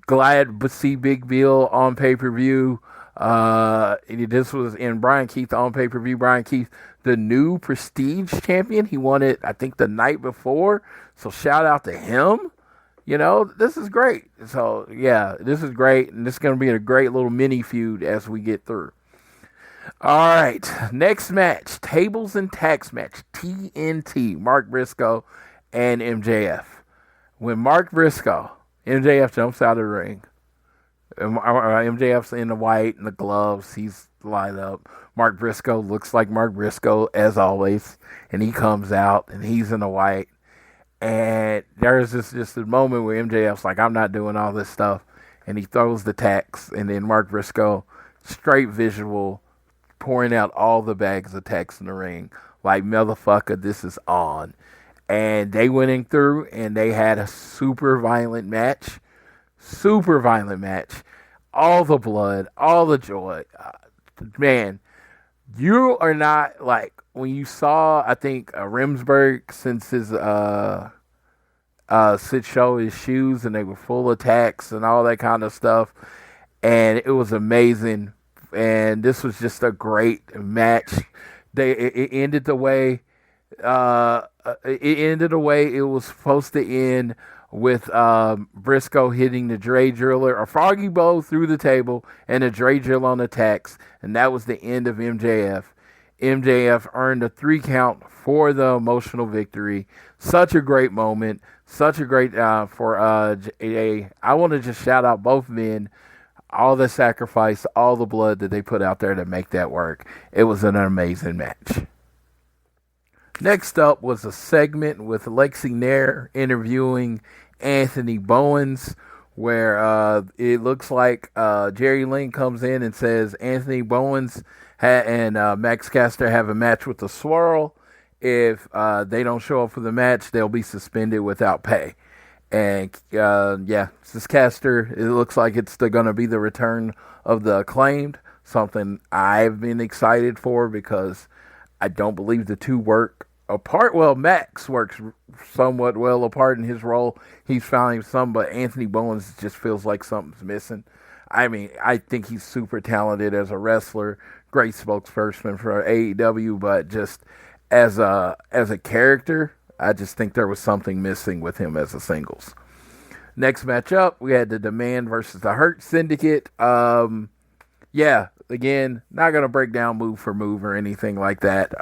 Glad to see Big Bill on pay-per-view. This was in Brian Keith on pay-per-view. Brian Keith, the new Prestige champion. He won it, I think, the night before. So shout out to him. You know, this is great. So, yeah, this is great. And this is going to be a great little mini feud as we get through. All right. Next match. Tables and Tax match. TNT. Mark Briscoe and MJF. When Mark Briscoe, MJF jumps out of the ring. MJF's in the white and the gloves. He's lined up. Mark Briscoe looks like Mark Briscoe as always. And he comes out and he's in the white. And there's just a moment where MJF's like, I'm not doing all this stuff. And he throws the tacks. And then Mark Briscoe, straight visual, pouring out all the bags of tacks in the ring. Like, motherfucker, this is on. And they went in through and they had a super violent match. Super violent match. All the blood, all the joy. Man, you are not like, when you saw, I think, Remsburg, since his show his shoes and they were full of tacks and all that kind of stuff, and it was amazing. And this was just a great match. It ended the way it was supposed to end, with Briscoe hitting the Dre Driller, a froggy bow through the table, and a Dre Drill on the tacks, and that was the end of MJF. MJF earned a 3 count for the emotional victory. Such a great moment. Such a great I want to just shout out both men. All the sacrifice, all the blood that they put out there to make that work. It was an amazing match. Next up was a segment with Lexi Nair interviewing Anthony Bowens, where it looks like Jerry Lynn comes in and says Anthony Bowens and Max Caster have a match with the Swirl. If they don't show up for the match, they'll be suspended without pay. And this Caster, it looks like it's going to be the return of the Acclaimed, something I've been excited for because I don't believe the two work apart. Well, Max works somewhat well apart in his role. He's finding some, but Anthony Bowens just feels like something's missing. I mean, I think he's super talented as a wrestler, great spokesperson for AEW, but just as a character, I just think there was something missing with him as a singles. Next matchup, we had the Demand versus the Hurt Syndicate. Again, not going to break down move for move or anything like that.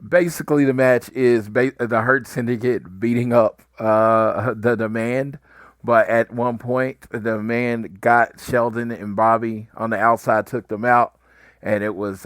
Basically, the match is the Hurt Syndicate beating up the Demand, but at one point, the Demand got Sheldon and Bobby on the outside, took them out, and it was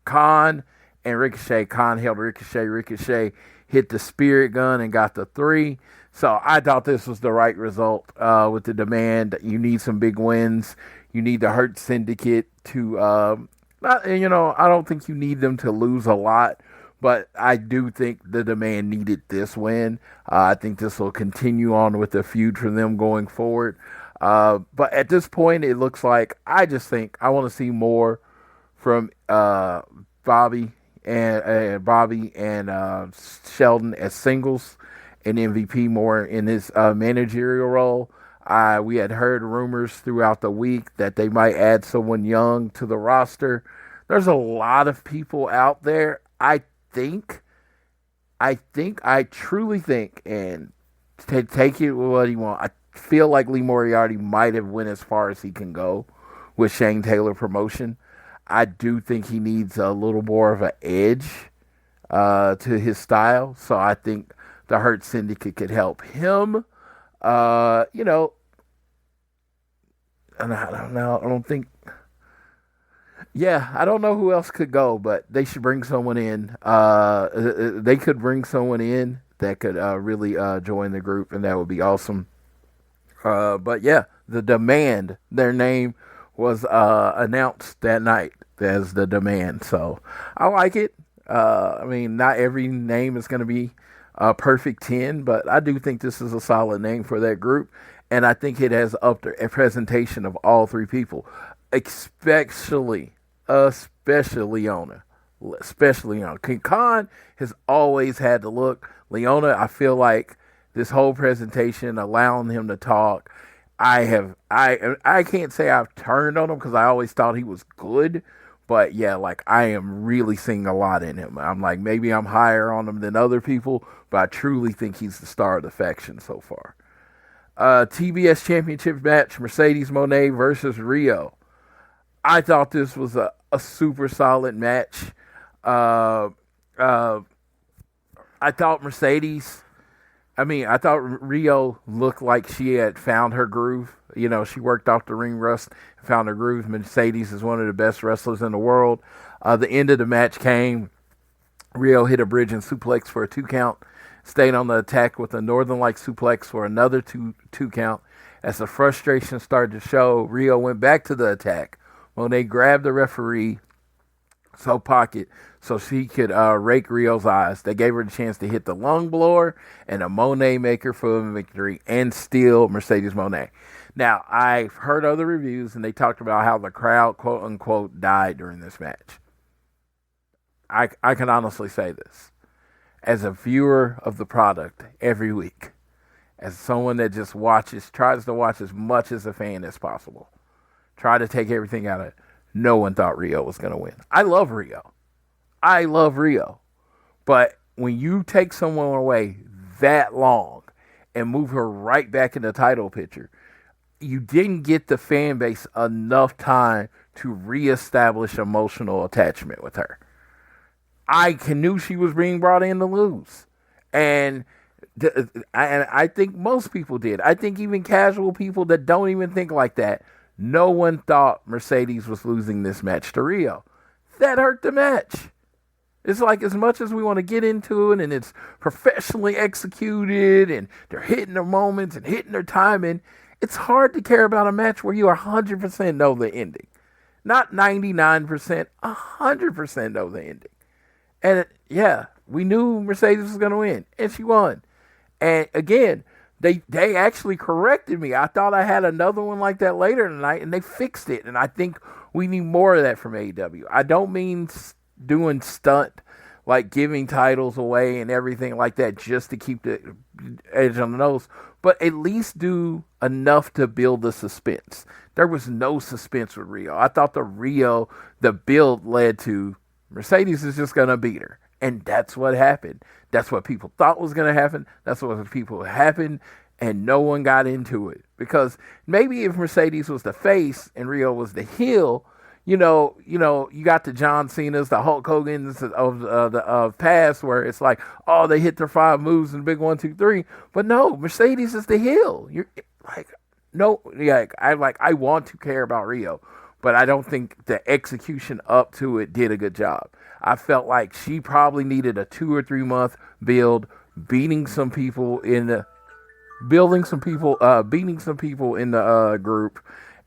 Khan and Ricochet. Khan held Ricochet. Ricochet hit the spirit gun and got the 3. So I thought this was the right result with the demand. You need some big wins. You need the Hurt Syndicate to, I don't think you need them to lose a lot, but I do think the demand needed this win. I think this will continue on with the feud for them going forward. But at this point, it looks like I just think I want to see more from Bobby and Sheldon as singles, and MVP more in his managerial role. We had heard rumors throughout the week that they might add someone young to the roster. There's a lot of people out there. I truly think, and take it with what you want, I feel like Lee Moriarty might have went as far as he can go with Shane Taylor promotion. I do think he needs a little more of an edge to his style. So I think the Hurt Syndicate could help him. And I don't know. I don't know who else could go, but they should bring someone in. They could bring someone in that could really join the group, and that would be awesome. But yeah, the Demand, their name was announced that night as the Demand. So I like it. Not every name is going to be a perfect 10, but I do think this is a solid name for that group. And I think it has up to a presentation of all 3 people, especially Leona. King Khan has always had the look. Leona, I feel like this whole presentation, allowing him to talk, I can't say I've turned on him because I always thought he was good. But yeah, like I am really seeing a lot in him. I'm like, maybe I'm higher on him than other people, but I truly think he's the star of the faction so far. TBS Championship match, Mercedes Moné versus Rio. I thought this was a super solid match. I thought Rio looked like she had found her groove. She worked off the ring rust and found her groove. Mercedes is one of the best wrestlers in the world. The end of the match came. Rio hit a bridge and suplex for a 2 count. Stayed on the attack with a Northern Light suplex for another two count. As the frustration started to show, Rio went back to the attack. Moné grabbed the referee pocket so she could rake Rio's eyes. They gave her the chance to hit the lung blower and a Moné maker for the victory and steal Mercedes Moné. Now, I've heard other reviews, and they talked about how the crowd, quote unquote, died during this match. I can honestly say this. As a viewer of the product every week, as someone that just tries to watch as much as a fan as possible, try to take everything out of it, no one thought Rio was going to win. I love Rio. But when you take someone away that long and move her right back in the title picture, you didn't get the fan base enough time to reestablish emotional attachment with her. I knew she was being brought in to lose. And I think most people did. I think even casual people that don't even think like that, no one thought Mercedes was losing this match to Rio. That hurt the match. It's like, as much as we want to get into it and it's professionally executed and they're hitting their moments and hitting their timing, it's hard to care about a match where you 100% know the ending. Not 99%, 100% know the ending. And we knew Mercedes was going to win, and she won. And again, they actually corrected me. I thought I had another one like that later tonight, and they fixed it. And I think we need more of that from AEW. I don't mean doing stunt, like giving titles away and everything like that just to keep the edge on the nose, but at least do enough to build the suspense. There was no suspense with Rio. I thought the build led to Mercedes is just going to beat her. And that's what happened. That's what people thought was going to happen. That's what people happened. And no one got into it. Because maybe if Mercedes was the face and Rio was the heel, you got the John Cena's, the Hulk Hogan's of past, where it's like, oh, they hit their 5 moves in big 1, 2, 3. But no, Mercedes is the heel. You're like, no, I want to care about Rio, but I don't think the execution up to it did a good job. I felt like she probably needed a 2 or 3 month build, beating some people in the group,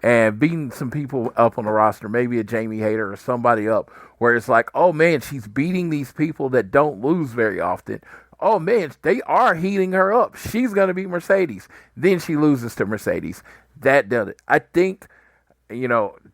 and beating some people up on the roster, maybe a Jamie Hayter or somebody up, where it's like, oh man, she's beating these people that don't lose very often. Oh man, they are heating her up. She's going to beat Mercedes. Then she loses to Mercedes. That did it. I think,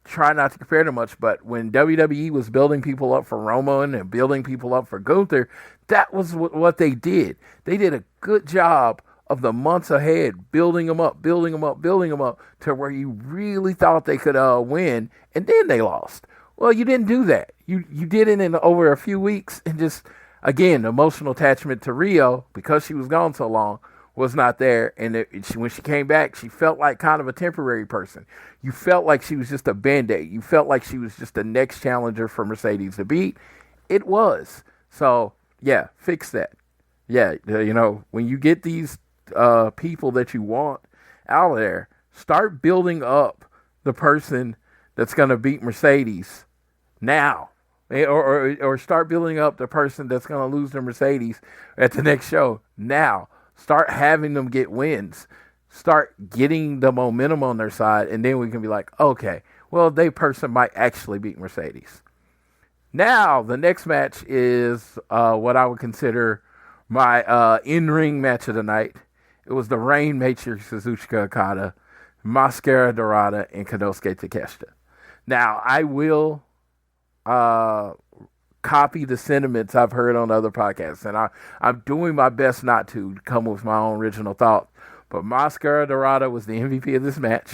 try not to compare too much, but when WWE was building people up for Roman and building people up for Gunther, that was what they did. They did a good job of the months ahead, building them up to where you really thought they could win, and then they lost. Well, you didn't do that. You did it in over a few weeks, and just, again, the emotional attachment to Rio, because she was gone so long, was not there. And when she came back, she felt like kind of a temporary person. You felt like she was just a Band-Aid. You felt like she was just the next challenger for Mercedes to beat. It was. So, yeah, fix that. Yeah, when you get these people that you want out of there, start building up the person that's going to beat Mercedes now. Or start building up the person that's going to lose to Mercedes at the next show now. Start having them get wins. Start getting the momentum on their side, and then we can be like, okay, well, they person might actually beat Mercedes. Now, the next match is what I would consider my in-ring match of the night. It was the Rainmaker Suzuki Okada, Mascara Dorada, and Konosuke Takeshita. Now, I will copy the sentiments I've heard on other podcasts, and I'm doing my best not to come with my own original thought. But Mascara Dorada was the MVP of this match.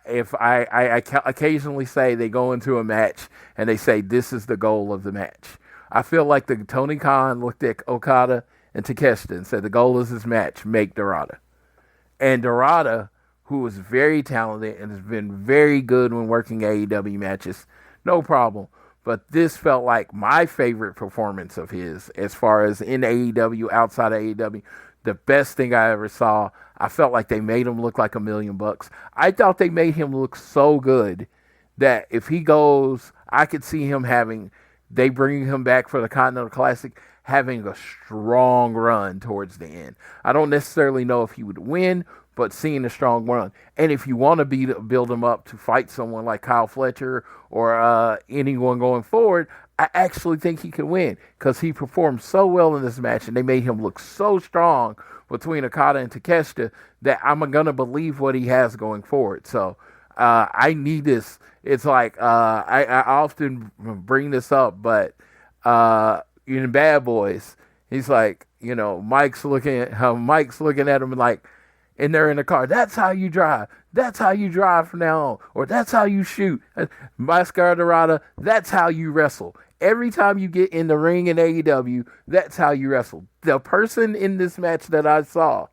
If I occasionally say they go into a match and they say this is the goal of the match, I feel like the Tony Khan looked at Okada and Takeshita and said the goal is this match, make Dorada. And Dorada, who is very talented and has been very good when working AEW matches, no problem. But this felt like my favorite performance of his as far as in AEW, outside of AEW. The best thing I ever saw. I felt like they made him look like $1 million. I thought they made him look so good that if he goes, I could see him they bring him back for the Continental Classic, having a strong run towards the end. I don't necessarily know if he would win, but seeing a strong run. And if you want to build him up to fight someone like Kyle Fletcher or anyone going forward, I actually think he could win because he performed so well in this match and they made him look so strong between Okada and Takeshita that I'm going to believe what he has going forward. So I need this. It's like I often bring this up, but in Bad Boys, he's like, Mike's looking at him like, and they're in the car. That's how you drive. That's how you drive from now on. Or that's how you shoot. Mascara Dorada, that's how you wrestle. Every time you get in the ring in AEW, that's how you wrestle. The person in this match that I saw,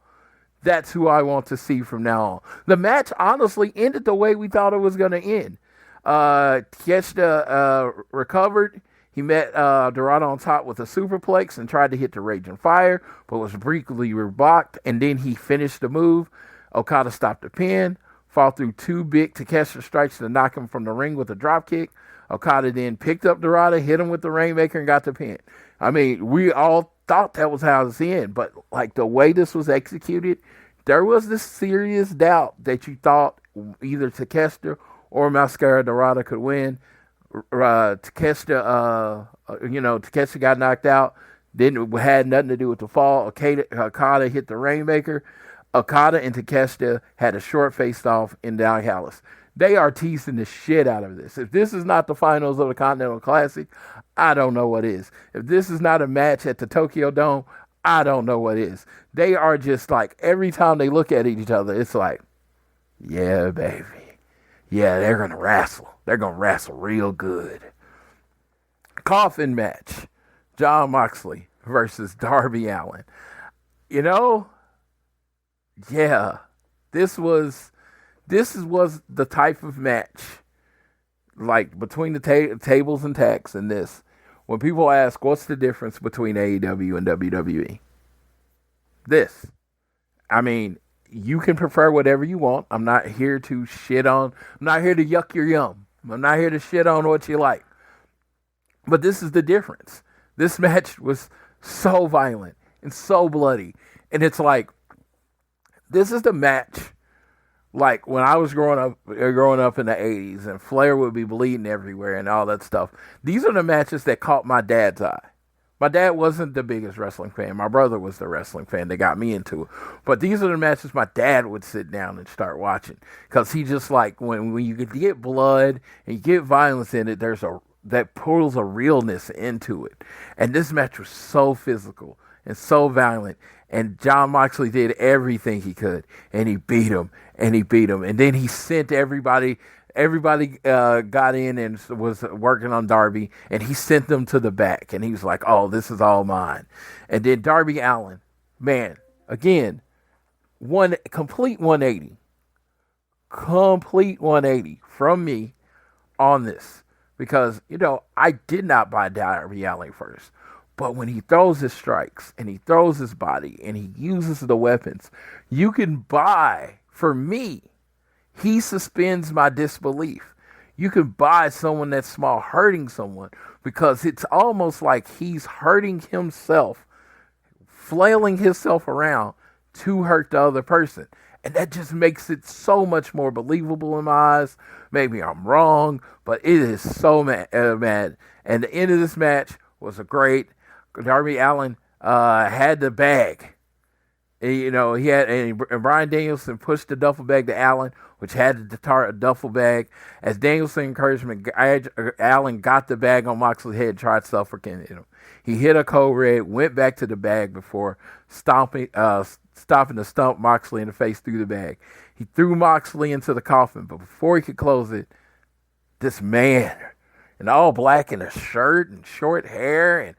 that's who I want to see from now on. The match honestly ended the way we thought it was going to end. Takeshita recovered. He met Dorada on top with a superplex and tried to hit the Raging Fire, but was briefly blocked, and then he finished the move. Okada stopped the pin, fought through 2 big Takeshita strikes to knock him from the ring with a dropkick. Okada then picked up Dorada, hit him with the Rainmaker, and got the pin. I mean, we all thought that was how it was end, but like the way this was executed, there was this serious doubt that you thought either Takeshita or Mascara Dorada could win. Takeshita got knocked out. Had nothing to do with the fall. Okada hit the Rainmaker. Okada and Takeshita had a short face-off in Dallas. They are teasing the shit out of this. If this is not the finals of the Continental Classic, I don't know what is. If this is not a match at the Tokyo Dome, I don't know what is. They are just like, every time they look at each other, it's like, yeah, baby. Yeah, they're going to wrestle. They're going to wrestle real good. Coffin match. Jon Moxley versus Darby Allin. Yeah, this was the type of match, like between the tables and tacks and this. When people ask, what's the difference between AEW and WWE? This. I mean, you can prefer whatever you want. I'm not here to yuck your yum. I'm not here to shit on what you like. But this is the difference. This match was so violent and so bloody. And it's like, this is the match, like when I was growing up in the 80s and Flair would be bleeding everywhere and all that stuff. These are the matches that caught my dad's eye. My dad wasn't the biggest wrestling fan. My brother was the wrestling fan that got me into it. But these are the matches my dad would sit down and start watching. Because he just like, when you get blood and you get violence in it, that pulls a realness into it. And this match was so physical and so violent. And Jon Moxley did everything he could. And he beat him. And he beat him. And then he sent everybody got in and was working on Darby. And he sent them to the back. And he was like, oh, this is all mine. And then Darby Allin, man, again, complete 180. Complete 180 from me on this. Because, I did not buy Darby Allin first. But when he throws his strikes and he throws his body and he uses the weapons, you can buy, for me, he suspends my disbelief. You can buy someone that's small hurting someone because it's almost like he's hurting himself, flailing himself around to hurt the other person. And that just makes it so much more believable in my eyes. Maybe I'm wrong, but it is so mad. And the end of this match was a great. Darby Allin had the bag. He had, and Bryan Danielson pushed the duffel bag to Allin, which had the duffel bag. As Danielson encouragement, Allin got the bag on Moxley's head and tried suffocating him. He hit a code red, went back to the bag before stopping to stump Moxley in the face through the bag. He threw Moxley into the coffin, but before he could close it, this man in all black and a shirt and short hair, and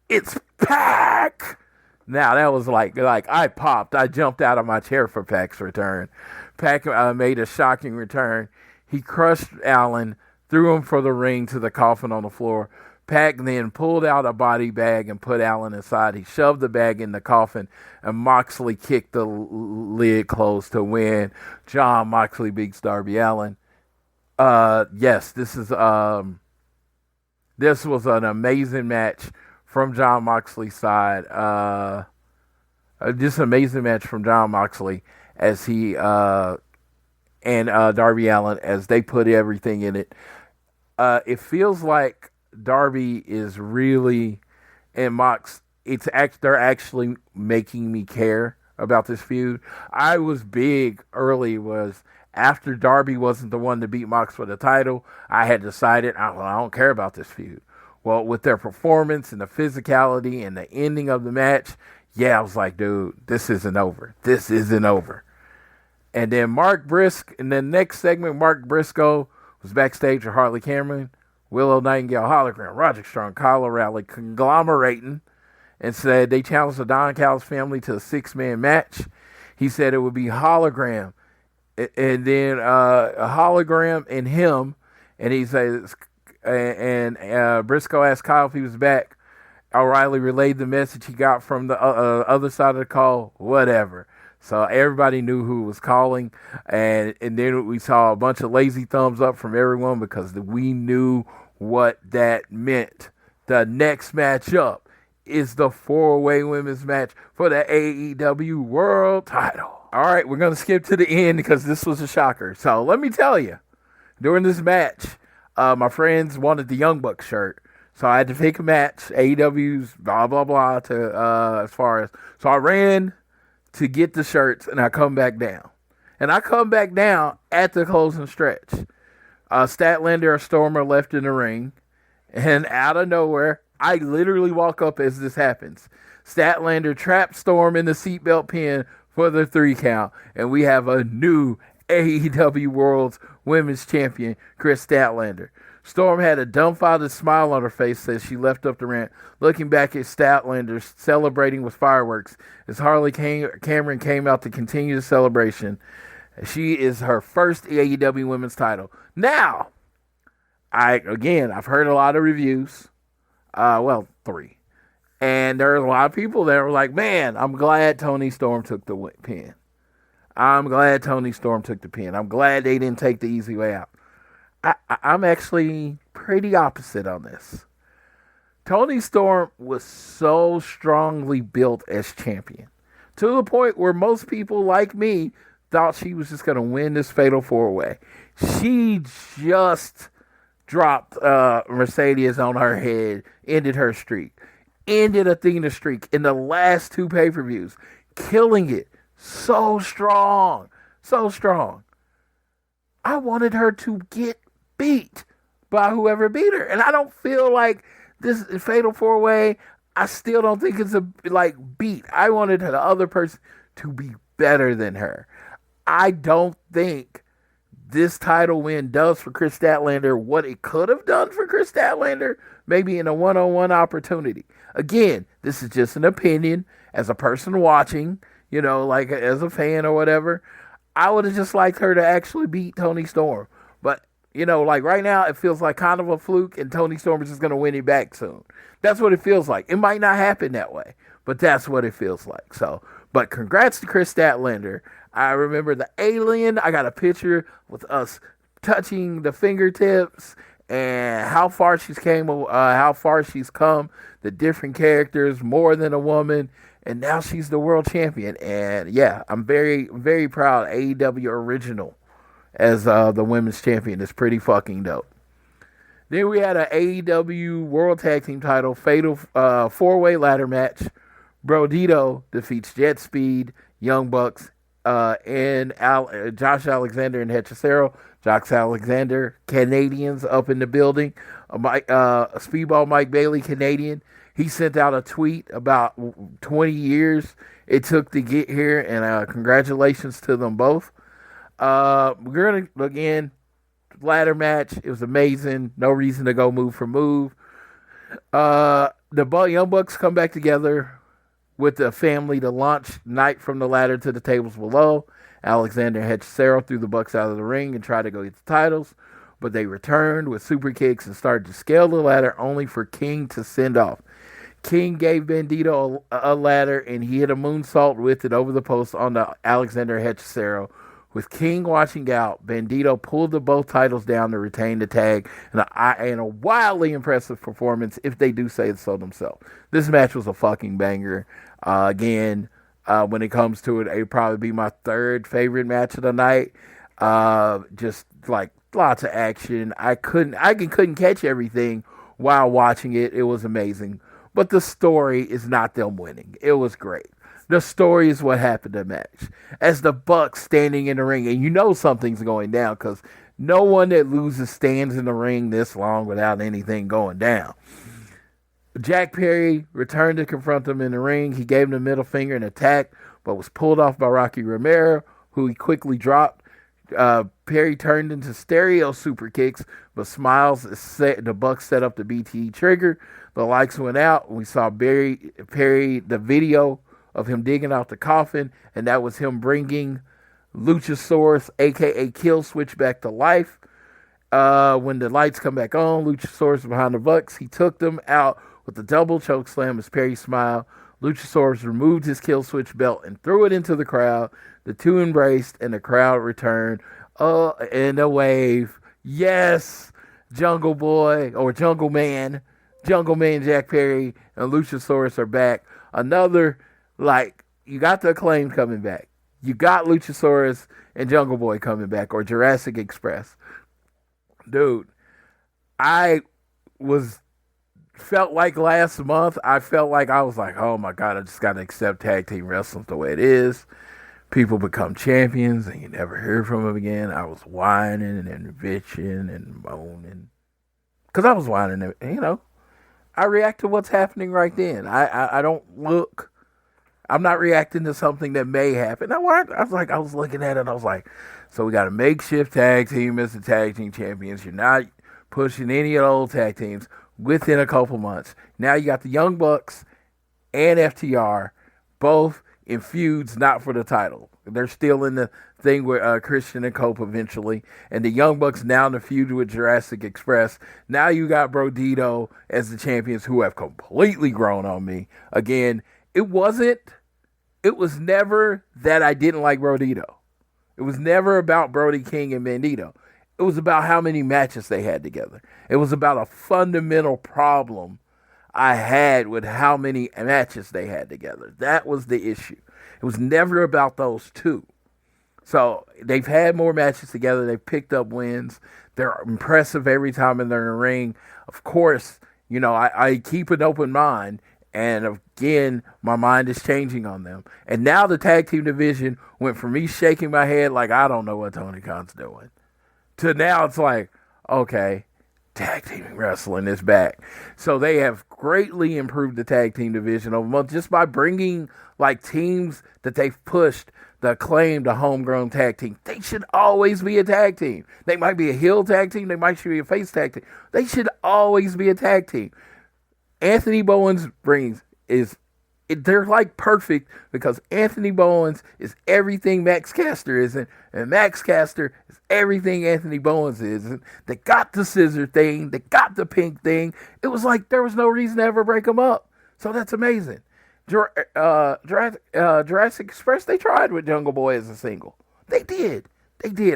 it's Pac. Now that was like I popped. I jumped out of my chair for Pac's return. Pac made a shocking return. He crushed Allin, threw him for the ring to the coffin on the floor. Pac then pulled out a body bag and put Allin inside. He shoved the bag in the coffin, and Moxley kicked the lid closed to win. Jon Moxley beats Darby Allin. Yes, this was an amazing match from Jon Moxley's side. Just an amazing match from Jon Moxley as he and Darby Allin as they put everything in it. It feels like Darby is really, and Mox, they're actually making me care about this feud. I was big early after Darby wasn't the one to beat Mox for the title, I had decided, I don't care about this feud. Well, with their performance and the physicality and the ending of the match, I was like, dude, this isn't over. This isn't over. And then in the next segment, Mark Briscoe was backstage with Harley Cameron, Willow Nightingale hologram, Roderick Strong, Kyle O'Reilly conglomerating and said they challenged the Don Callis family to a 6-man match. He said it would be hologram and then a hologram and him. And he says, and Briscoe asked Kyle if he was back. O'Reilly relayed the message he got from the other side of the call, whatever. So everybody knew who was calling, and then we saw a bunch of lazy thumbs up from everyone because we knew what that meant. The next matchup is the 4-way women's match for the AEW World Title. All right, we're going to skip to the end because this was a shocker. So let me tell you, during this match, my friends wanted the Young Bucks shirt. So I had to pick a match, AEW's blah, blah, blah, so I ran to get the shirts, and I come back down. And I come back down at the closing stretch. Statlander or Stormer left in the ring, and out of nowhere, I literally walk up as this happens. Statlander trapped Storm in the seatbelt pin for the 3 count, and we have a new AEW World's Women's Champion, Chris Statlander. Storm had a dumbfounded smile on her face as she left up the ramp, looking back at Statlander celebrating with fireworks as Harley Cameron came out to continue the celebration. She is her first AEW Women's title. Now, I've heard a lot of reviews. 3. And there are a lot of people that were like, man, I'm glad Toni Storm took the pin. I'm glad Toni Storm took the pin. I'm glad they didn't take the easy way out. I'm actually pretty opposite on this. Toni Storm was so strongly built as champion to the point where most people like me thought she was just going to win this fatal 4-way. She just dropped Mercedes on her head, ended her streak, ended Athena's streak in the last 2 pay-per-views, killing it so strong, so strong. I wanted her to get beat by whoever beat her, and I don't feel like this fatal 4-way. I still don't think it's a beat. I wanted the other person to be better than her. I don't think this title win does for Chris Statlander what it could have done for Chris Statlander, maybe in a one-on-one opportunity. Again, this is just an opinion as a person watching, as a fan or whatever. I would have just liked her to actually beat Toni Storm. But, right now it feels like kind of a fluke and Toni Storm is just going to win it back soon. That's what it feels like. It might not happen that way, but that's what it feels like. So, but congrats to Chris Statlander. I remember the alien. I got a picture with us touching the fingertips and how far she's come, the different characters, more than a woman, and now she's the world champion. And yeah, I'm very, very proud of AEW Original as the women's champion. It's pretty fucking dope. Then we had an AEW World Tag Team title fatal 4-way ladder match. Brodito defeats Jet Speed, Young Bucks, and Josh Alexander and Hechicero. Josh Alexander, Canadians up in the building. Speedball Mike Bailey, Canadian. He sent out a tweet about 20 years it took to get here, and congratulations to them both. We're going to, again, ladder match. It was amazing. No reason to go move for move. The Young Bucks come back together with the family to launch Knight from the ladder to the tables below. Alexander and Hechicero threw the Bucks out of the ring and tried to go get the titles, but they returned with super kicks and started to scale the ladder, only for King to send off. King gave Bandito a ladder, and he hit a moonsault with it over the post on the Alexander Hechicero. With King watching out, Bandito pulled both titles down to retain the tag, and a wildly impressive performance, if they do say so themselves. This match was a fucking banger. Again, when it comes to it, it'd probably be my 3rd favorite match of the night. Just like lots of action. I couldn't catch everything while watching it. It was amazing. But the story is not them winning. It was great. The story is what happened in the match. As the Bucks standing in the ring, and something's going down because no one that loses stands in the ring this long without anything going down. Jack Perry returned to confront him in the ring. He gave him the middle finger and attacked, but was pulled off by Rocky Romero, who he quickly dropped. Perry turned into stereo super kicks, but the Bucks set up the BTE trigger. The lights went out. We saw Perry, the video of him digging out the coffin, and that was him bringing Luchasaurus, a.k.a. Kill Switch, back to life. When the lights come back on, Luchasaurus behind the Bucks. He took them out with a double choke slam as Perry smiled. Luchasaurus removed his Kill Switch belt and threw it into the crowd. The two embraced, and the crowd returned. And a wave. Yes, Jungle Boy, or Jungle Man Jack Perry and Luchasaurus are back. Another, you got the Acclaim coming back. You got Luchasaurus and Jungle Boy coming back, or Jurassic Express. Dude, felt like last month, I was like, oh my God, I just got to accept tag team wrestling the way it is. People become champions and you never hear from them again. I was whining and bitching and moaning. Because I was whining, I react to what's happening right then. I don't look. I'm not reacting to something that may happen. I was looking at it and I was like, so we got a makeshift tag team as the tag team champions. You're not pushing any of the old tag teams within a couple months. Now you got the Young Bucks and FTR, both in feuds not for the title. They're still in the thing with Christian and Cope eventually. And the Young Bucks now in the feud with Jurassic Express. Now you got Brodito as the champions, who have completely grown on me. Again, it was never that I didn't like Brodito. It was never about Brody King and Bandito. It was about how many matches they had together. It was about a fundamental problem I had with how many matches they had together. That was the issue. It was never about those two. So they've had more matches together. They've picked up wins. They're impressive every time they're in the ring. Of course, I keep an open mind. And again, my mind is changing on them. And now the tag team division went from me shaking my head like I don't know what Tony Khan's doing to now it's like, okay, tag team wrestling is back. So they have greatly improved the tag team division over months just by bringing like teams that they've pushed the acclaimed a homegrown tag team. They should always be a tag team. They might be a heel tag team. They might be a face tag team. They should always be a tag team. Anthony Bowens they're like perfect because Anthony Bowens is everything Max Caster isn't, and Max Caster is everything Anthony Bowens isn't. They got the scissor thing, they got the pink thing. It was like there was no reason to ever break them up. So that's amazing. Jurassic Express, they tried with Jungle Boy as a single. They did.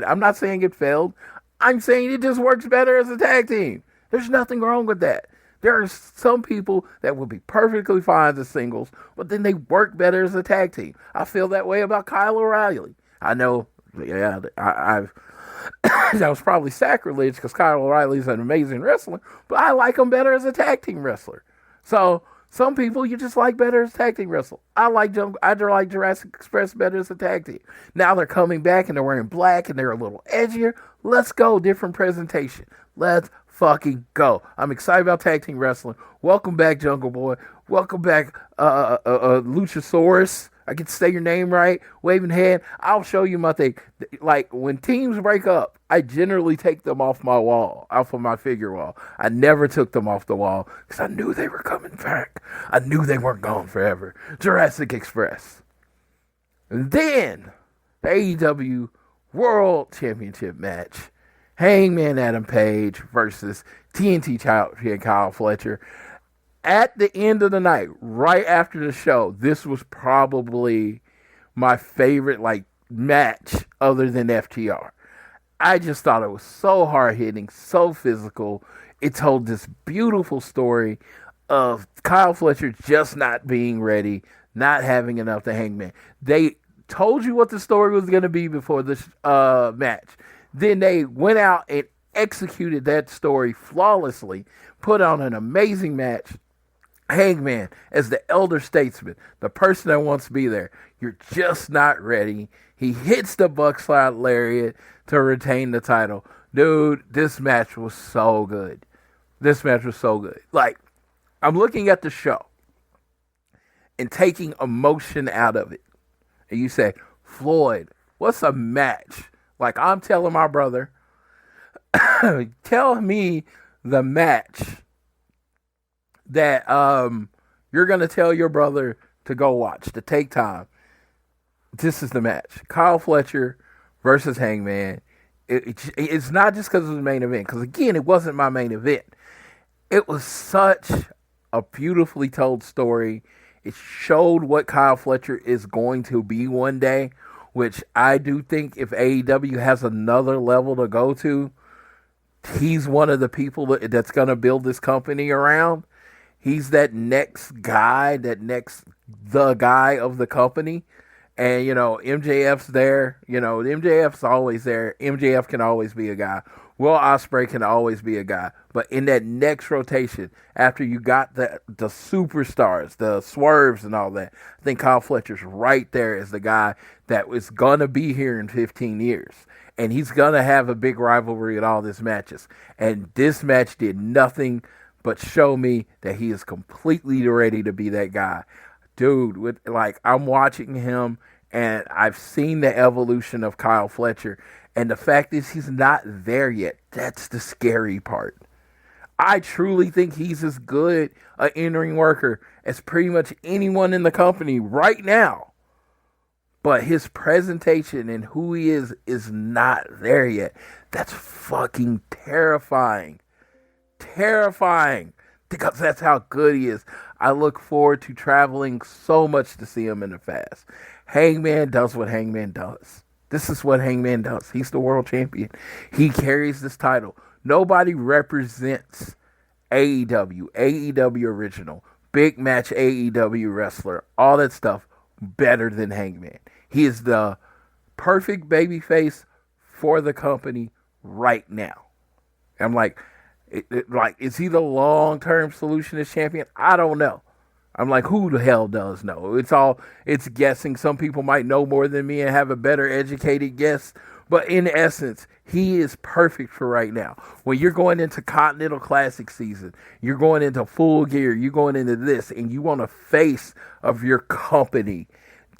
I'm not saying it failed. I'm saying it just works better as a tag team. There's nothing wrong with that. There are some people that would be perfectly fine as singles, but then they work better as a tag team. I feel that way about Kyle O'Reilly. I know, that was probably sacrilege because Kyle O'Reilly's an amazing wrestler, but I like him better as a tag team wrestler. So some people you just like better as a tag team wrestler. I like Jurassic Express better as a tag team. Now they're coming back and they're wearing black and they're a little edgier. Let's go, different presentation. Let's fucking go. I'm excited about tag team wrestling. Welcome back, Jungle Boy. Welcome back, Luchasaurus. I can say your name right. Waving hand. I'll show you my thing. Like, when teams break up, I generally take them off my wall, off of my figure wall. I never took them off the wall because I knew they were coming back. I knew they weren't gone forever. Jurassic Express. And then, the AEW World Championship match. Hangman Adam Page versus TNT champion Kyle Fletcher. At the end of the night, right after the show, this was probably my favorite match other than FTR. I just thought it was so hard-hitting, so physical. It told this beautiful story of Kyle Fletcher just not being ready, not having enough to Hangman. They told you what the story was going to be before this match. Then they went out and executed that story flawlessly, put on an amazing match. Hangman, as the elder statesman, the person that wants to be there, you're just not ready. He hits the buckslide lariat to retain the title. Dude, this match was so good. Like, I'm looking at the show and taking emotion out of it. And you say, Floyd, what's a match? Like, I'm telling my brother, tell me the match that you're going to tell your brother to go watch, to take time. This is the match. Kyle Fletcher versus Hangman. It's not just because it was the main event, because, again, it wasn't my main event. It was such a beautifully told story. It showed what Kyle Fletcher is going to be one day, which I do think if AEW has another level to go to, he's one of the people that's going to build this company around. He's that next guy, the guy of the company. And, MJF's there. MJF's always there. MJF can always be a guy. Will Ospreay can always be a guy. But in that next rotation, after you got the superstars, the swerves and all that, I think Kyle Fletcher's right there as the guy that is going to be here in 15 years. And he's going to have a big rivalry in all these matches. And this match did nothing but show me that he is completely ready to be that guy. Dude, I'm watching him, and I've seen the evolution of Kyle Fletcher. And the fact is he's not there yet. That's the scary part. I truly think he's as good an in-ring worker as pretty much anyone in the company right now. But his presentation and who he is not there yet. That's fucking terrifying. Terrifying. Because that's how good he is. I look forward to traveling so much to see him in the Fast. Hangman does what Hangman does. This is what Hangman does. He's the world champion. He carries this title. Nobody represents AEW original, big match AEW wrestler, all that stuff, better than Hangman. He is the perfect babyface for the company right now. I'm like, is he the long-term solution as champion? I don't know. I'm like, who the hell does know? It's guessing. Some people might know more than me and have a better educated guess. But in essence, he is perfect for right now. When you're going into Continental Classic season, you're going into Full Gear, you're going into this, and you want a face of your company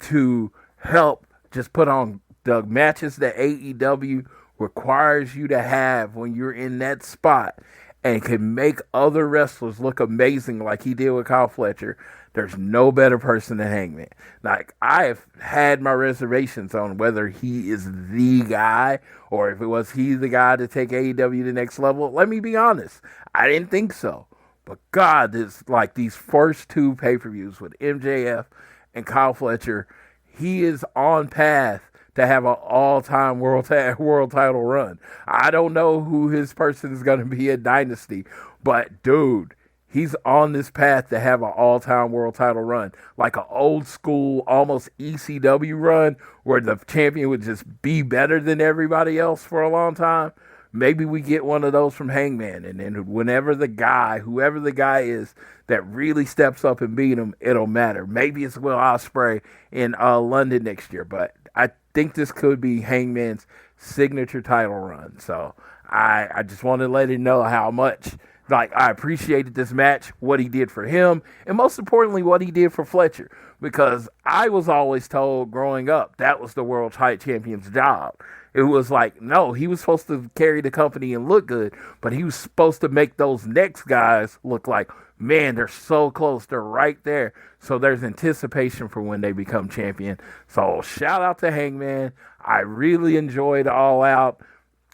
to help just put on the matches that AEW requires you to have when you're in that spot and can make other wrestlers look amazing like he did with Kyle Fletcher. There's no better person than Hangman. Like, I have had my reservations on whether he is the guy or if it was he the guy to take AEW to the next level. Let me be honest. I didn't think so. But God, it's like these first two pay-per-views with MJF and Kyle Fletcher, he is on path to have an all-time world title run. I don't know who his person is going to be at Dynasty, but dude, he's on this path to have an all-time world title run, like an old-school, almost ECW run, where the champion would just be better than everybody else for a long time. Maybe we get one of those from Hangman, and then whoever the guy is that really steps up and beat him, it'll matter. Maybe it's Will Ospreay in London next year, but I think this could be Hangman's signature title run. So I just wanted to let him know how much I appreciated this match, what he did for him, and most importantly, what he did for Fletcher. Because I was always told growing up that was the world champion's job. It was like, no, he was supposed to carry the company and look good, but he was supposed to make those next guys look like, man, they're so close. They're right there. So there's anticipation for when they become champion. So shout out to Hangman. I really enjoyed All Out.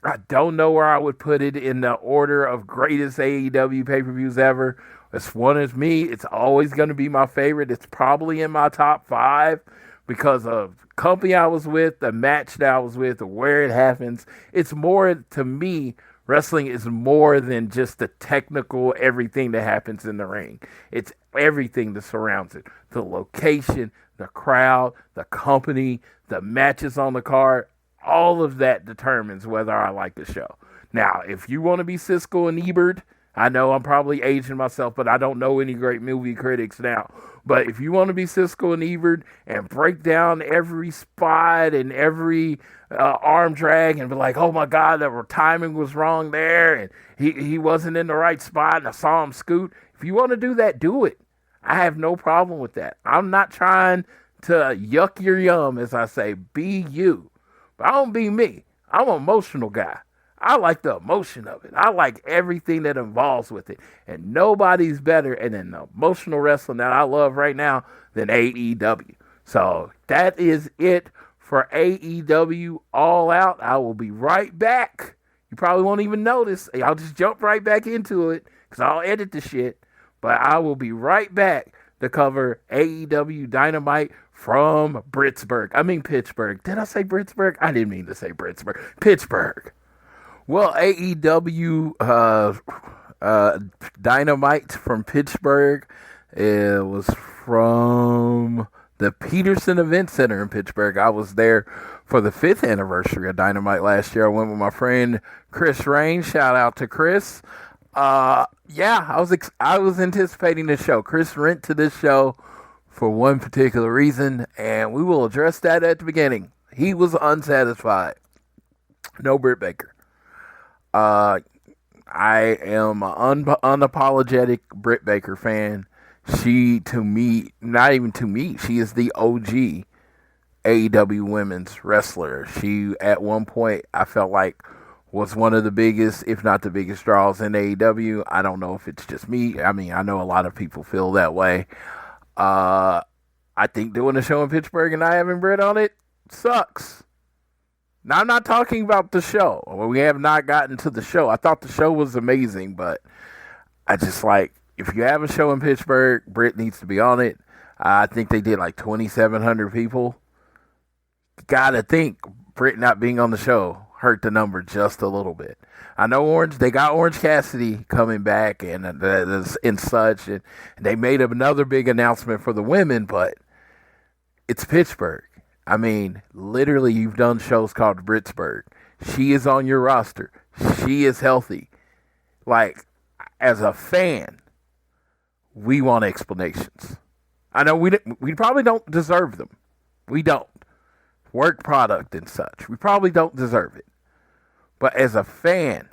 I don't know where I would put it in the order of greatest AEW pay-per-views ever. As one as me, it's always going to be my favorite. It's probably in my top 5 because of company I was with, the match that I was with, where it happens. It's more, to me, wrestling is more than just the technical everything that happens in the ring. It's everything that surrounds it. The location, the crowd, the company, the matches on the card. All of that determines whether I like the show. Now, if you want to be Siskel and Ebert, I know I'm probably aging myself, but I don't know any great movie critics now. But if you want to be Siskel and Ebert and break down every spot and every arm drag and be like, oh my God, the timing was wrong there and he wasn't in the right spot and I saw him scoot. If you want to do that, do it. I have no problem with that. I'm not trying to yuck your yum, as I say. Be you. But I don't be me. I'm an emotional guy. I like the emotion of it. I like everything that involves with it. And nobody's better in an emotional wrestling that I love right now than AEW. So that is it for AEW All Out. I will be right back. You probably won't even notice. I'll just jump right back into it because I'll edit the shit. But I will be right back to cover AEW Dynamite from Pittsburgh. Did I say Pittsburgh? I didn't mean to say Pittsburgh. Well, AEW Dynamite from Pittsburgh. It was from the Peterson Event Center in Pittsburgh. I was there for the 5th anniversary of Dynamite last year. I went with my friend Chris Rain. Shout out to Chris. I was anticipating this show. Chris went to this show for one particular reason, and we will address that at the beginning. He was unsatisfied. No Britt Baker. I am an unapologetic Britt Baker fan. She, to me, not even to me, she is the OG AEW women's wrestler. She, at one point, I felt like was one of the biggest, if not the biggest draws in AEW. I don't know if it's just me. I mean, I know a lot of people feel that way. I think doing a show in Pittsburgh and not having Britt on it sucks. Now, I'm not talking about the show. We have not gotten to the show. I thought the show was amazing, but I just if you have a show in Pittsburgh, Britt needs to be on it. I think they did 2,700 people. Gotta think Britt not being on the show hurt the number just a little bit. I know they got Orange Cassidy coming back and such, and they made another big announcement for the women, but it's Pittsburgh. I mean, literally, you've done shows called Britsburg. She is on your roster. She is healthy. Like, as a fan, we want explanations. I know we probably don't deserve them. We don't. Work product and such. We probably don't deserve it. But as a fan,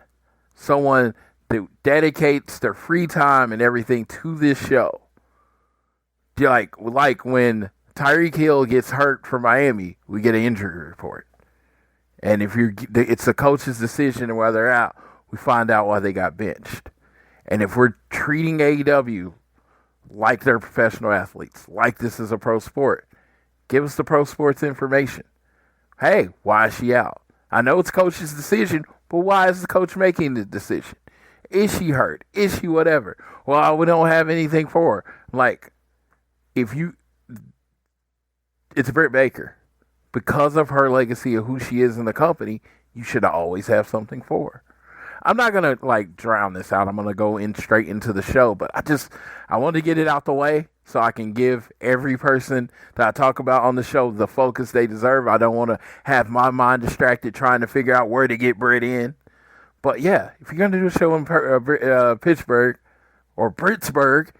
someone that dedicates their free time and everything to this show, like when Tyreek Hill gets hurt for Miami, we get an injury report. And if it's the coach's decision whether they're out, we find out why they got benched. And if we're treating AEW like they're professional athletes, like this is a pro sport, give us the pro sports information. Hey, why is she out? I know it's coach's decision, but why is the coach making the decision? Is she hurt? Is she whatever? Well, we don't have anything for her. Like, it's Britt Baker. Because of her legacy of who she is in the company, you should always have something for her. I'm not going to, drown this out. I'm going to go straight into the show. But I want to get it out the way so I can give every person that I talk about on the show the focus they deserve. I don't want to have my mind distracted trying to figure out where to get Britt in. But, yeah, if you're going to do a show in Pittsburgh or Britsburg,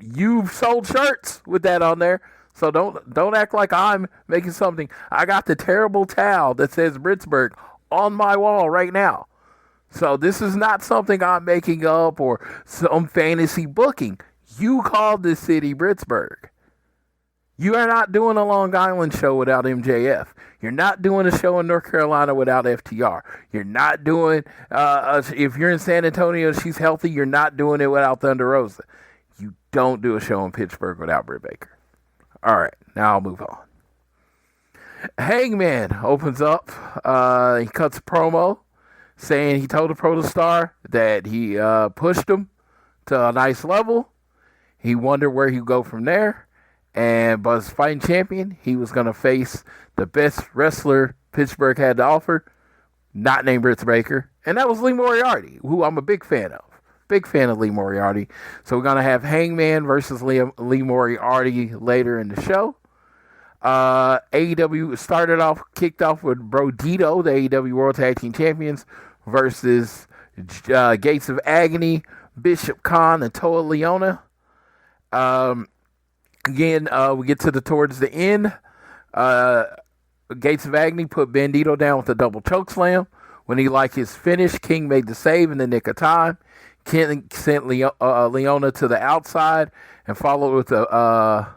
you've sold shirts with that on there. So don't act like I'm making something. I got the terrible towel that says Britsburg on my wall right now. So this is not something I'm making up or some fantasy booking. You called this city Britsburg. You are not doing a Long Island show without MJF. You're not doing a show in North Carolina without FTR. You're not doing, if you're in San Antonio and she's healthy, you're not doing it without Thunder Rosa. You don't do a show in Pittsburgh without Britt Baker. All right, now I'll move on. Hangman opens up. He cuts a promo saying he told the protostar that he pushed him to a nice level. He wondered where he'd go from there. But as fighting champion, he was going to face the best wrestler Pittsburgh had to offer, not named Britt Baker. And that was Lee Moriarty, who I'm a big fan of. Big fan of Lee Moriarty. So we're going to have Hangman versus Lee Moriarty later in the show. AEW kicked off with Brodito, the AEW World Tag Team Champions, versus Gates of Agony, Bishop Khan, and Toa Leona. Again, we get towards the end. Gates of Agony put Bandito down with a double choke slam. When he liked his finish, King made the save in the nick of time. King sent Leona to the outside and followed with a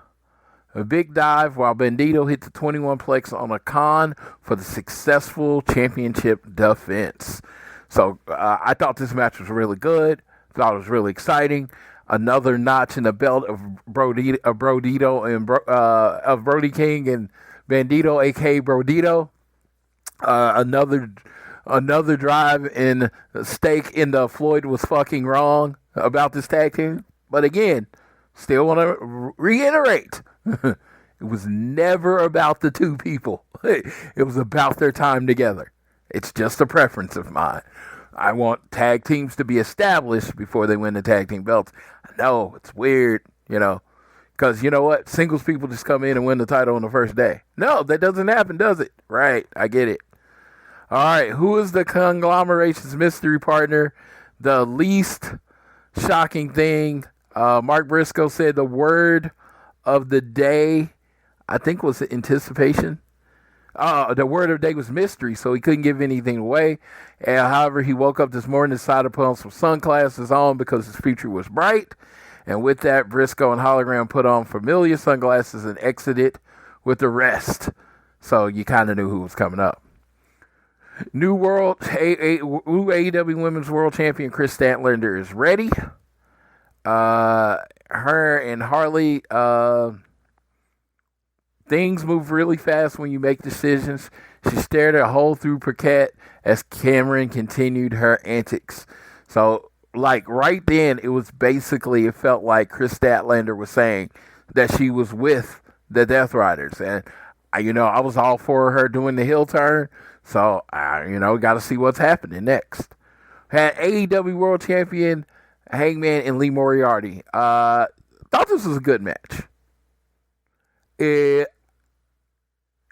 big dive while Bandito hit the 21 plex on a Khan for the successful championship defense. So I thought this match was really good. Thought it was really exciting. Another notch in the belt of Brody King and Bandito, aka Brodito. Another drive in stake in the Floyd was fucking wrong about this tag team. But again, still want to reiterate, it was never about the two people. It was about their time together. It's just a preference of mine. I want tag teams to be established before they win the tag team belts. I know, it's weird, because you know what? Singles people just come in and win the title on the first day. No, that doesn't happen, does it? Right, I get it. All right, who is the conglomeration's mystery partner? The least shocking thing, Mark Briscoe said the word of the day, I think, was anticipation. The word of the day was mystery, so he couldn't give anything away. However, he woke up this morning and decided to put on some sunglasses on because his future was bright. And with that, Briscoe and Hologram put on familiar sunglasses and exited with the rest. So you kind of knew who was coming up. New AEW Women's World Champion Chris Statlander is ready. Her and Harley, things move really fast when you make decisions. She stared a hole through Paquette as Cameron continued her antics. So, right then, it felt like Chris Statlander was saying that she was with the Death Riders. And, I was all for her doing the heel turn. So, got to see what's happening next. Had AEW World Champion Hangman and Lee Moriarty. Thought this was a good match.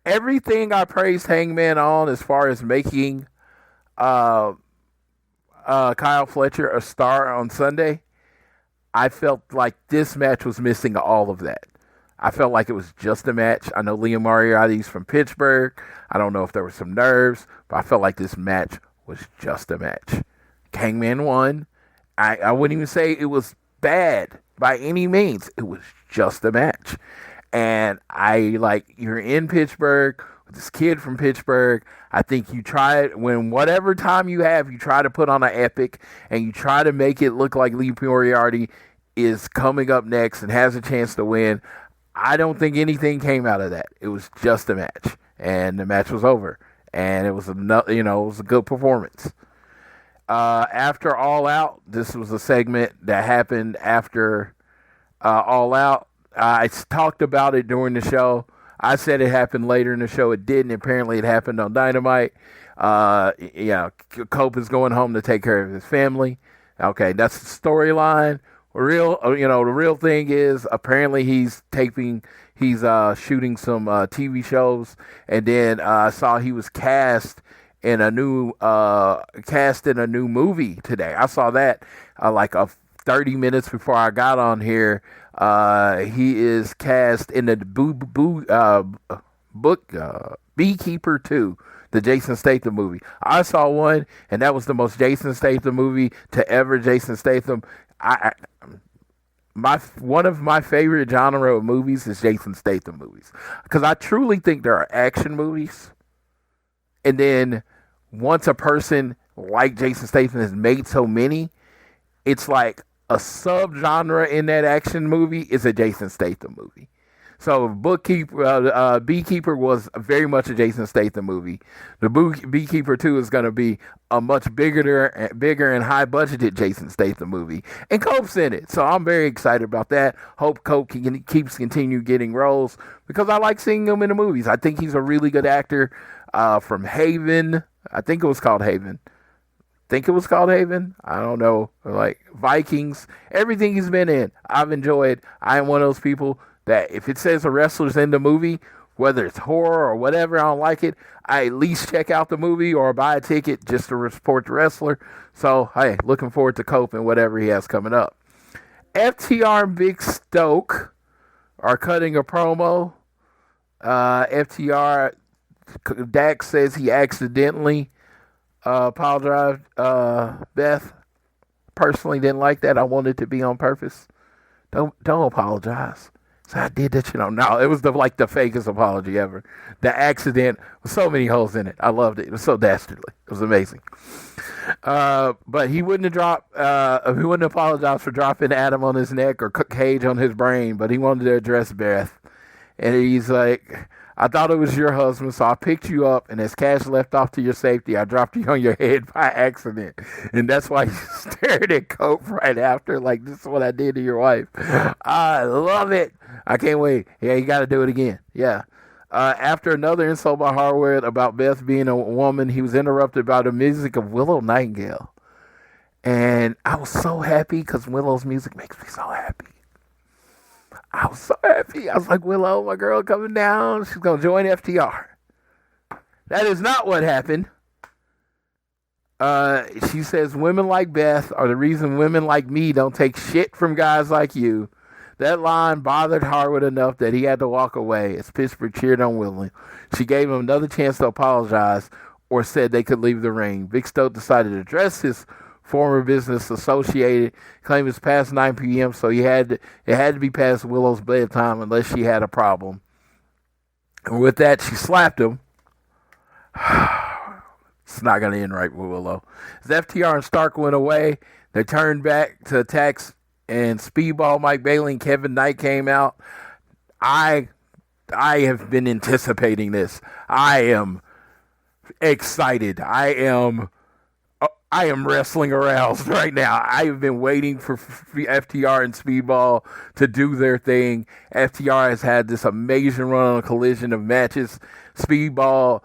Everything I praised Hangman on as far as making Kyle Fletcher a star on Sunday, I felt like this match was missing all of that. I felt like it was just a match. I know Liam Moriarty's from Pittsburgh. I don't know if there were some nerves, but I felt like this match was just a match. Hangman won. I wouldn't even say it was bad by any means. It was just a match. And you're in Pittsburgh with this kid from Pittsburgh. I think you try, when whatever time you have, you try to put on an epic and you try to make it look like Lee Moriarty is coming up next and has a chance to win. I don't think anything came out of that. It was just a match, and the match was over, and it was a good performance. After All Out, this was a segment that happened after All Out. I talked about it during the show. I said it happened later in the show. It didn't. Apparently, it happened on Dynamite. Cope is going home to take care of his family. Okay, that's the storyline. The real thing is apparently he's shooting some TV shows, and then I saw he was cast in a new movie today. I saw that 30 minutes before I got on here. He is cast in the Beekeeper 2, the Jason Statham movie. I saw one, and that was the most Jason Statham movie to ever Jason Statham. One of my favorite genre of movies is Jason Statham movies, because I truly think there are action movies, and then once a person like Jason Statham has made so many, it's like a subgenre in that action movie is a Jason Statham movie. So Beekeeper was very much a Jason Statham movie. The Beekeeper 2 is going to be a much bigger and high budgeted Jason Statham movie. And Cope's in it. So I'm very excited about that. Hope Cope keeps continue getting roles, because I like seeing him in the movies. I think he's a really good actor. From Haven. I think it was called Haven. I don't know. Like Vikings. Everything he's been in, I've enjoyed. I am one of those people that if it says a wrestler's in the movie, whether it's horror or whatever, I don't like it, I at least check out the movie or buy a ticket just to support the wrestler. So, hey, looking forward to Cope and whatever he has coming up. FTR and Big Stoke are cutting a promo. FTR, Dax says he accidentally apologized. Beth personally didn't like that. I wanted it to be on purpose. Don't apologize. So I did that, No, it was the fakest apology ever. The accident with so many holes in it. I loved it. It was so dastardly. It was amazing. But he wouldn't apologize for dropping Adam on his neck or Cage on his brain, but he wanted to address Beth. And he's like, I thought it was your husband, so I picked you up, and as cash left off to your safety, I dropped you on your head by accident. And that's why you stared at Cope right after, like, this is what I did to your wife. I love it. I can't wait. Yeah, you got to do it again. Yeah. After another insult by Harwood about Beth being a woman, he was interrupted by the music of Willow Nightingale. And I was so happy because Willow's music makes me so happy. I was so happy. I was like, Willow, my girl coming down. She's going to join FTR. That is not what happened. She says, women like Beth are the reason women like me don't take shit from guys like you. That line bothered Harwood enough that he had to walk away as Pittsburgh cheered on Willow. She gave him another chance to apologize or said they could leave the ring. Big Stoke decided to address his former business associated, claimed it's past 9 p.m., so it had to be past Willow's bedtime unless she had a problem. And with that, she slapped him. It's not going to end right with Willow. As FTR and Stark went away, they turned back to attacks, and Speedball, Mike Bailey, and Kevin Knight came out. I have been anticipating this. I am excited. I am wrestling aroused right now. I have been waiting for FTR and Speedball to do their thing. FTR has had this amazing run on a collision of matches. Speedball,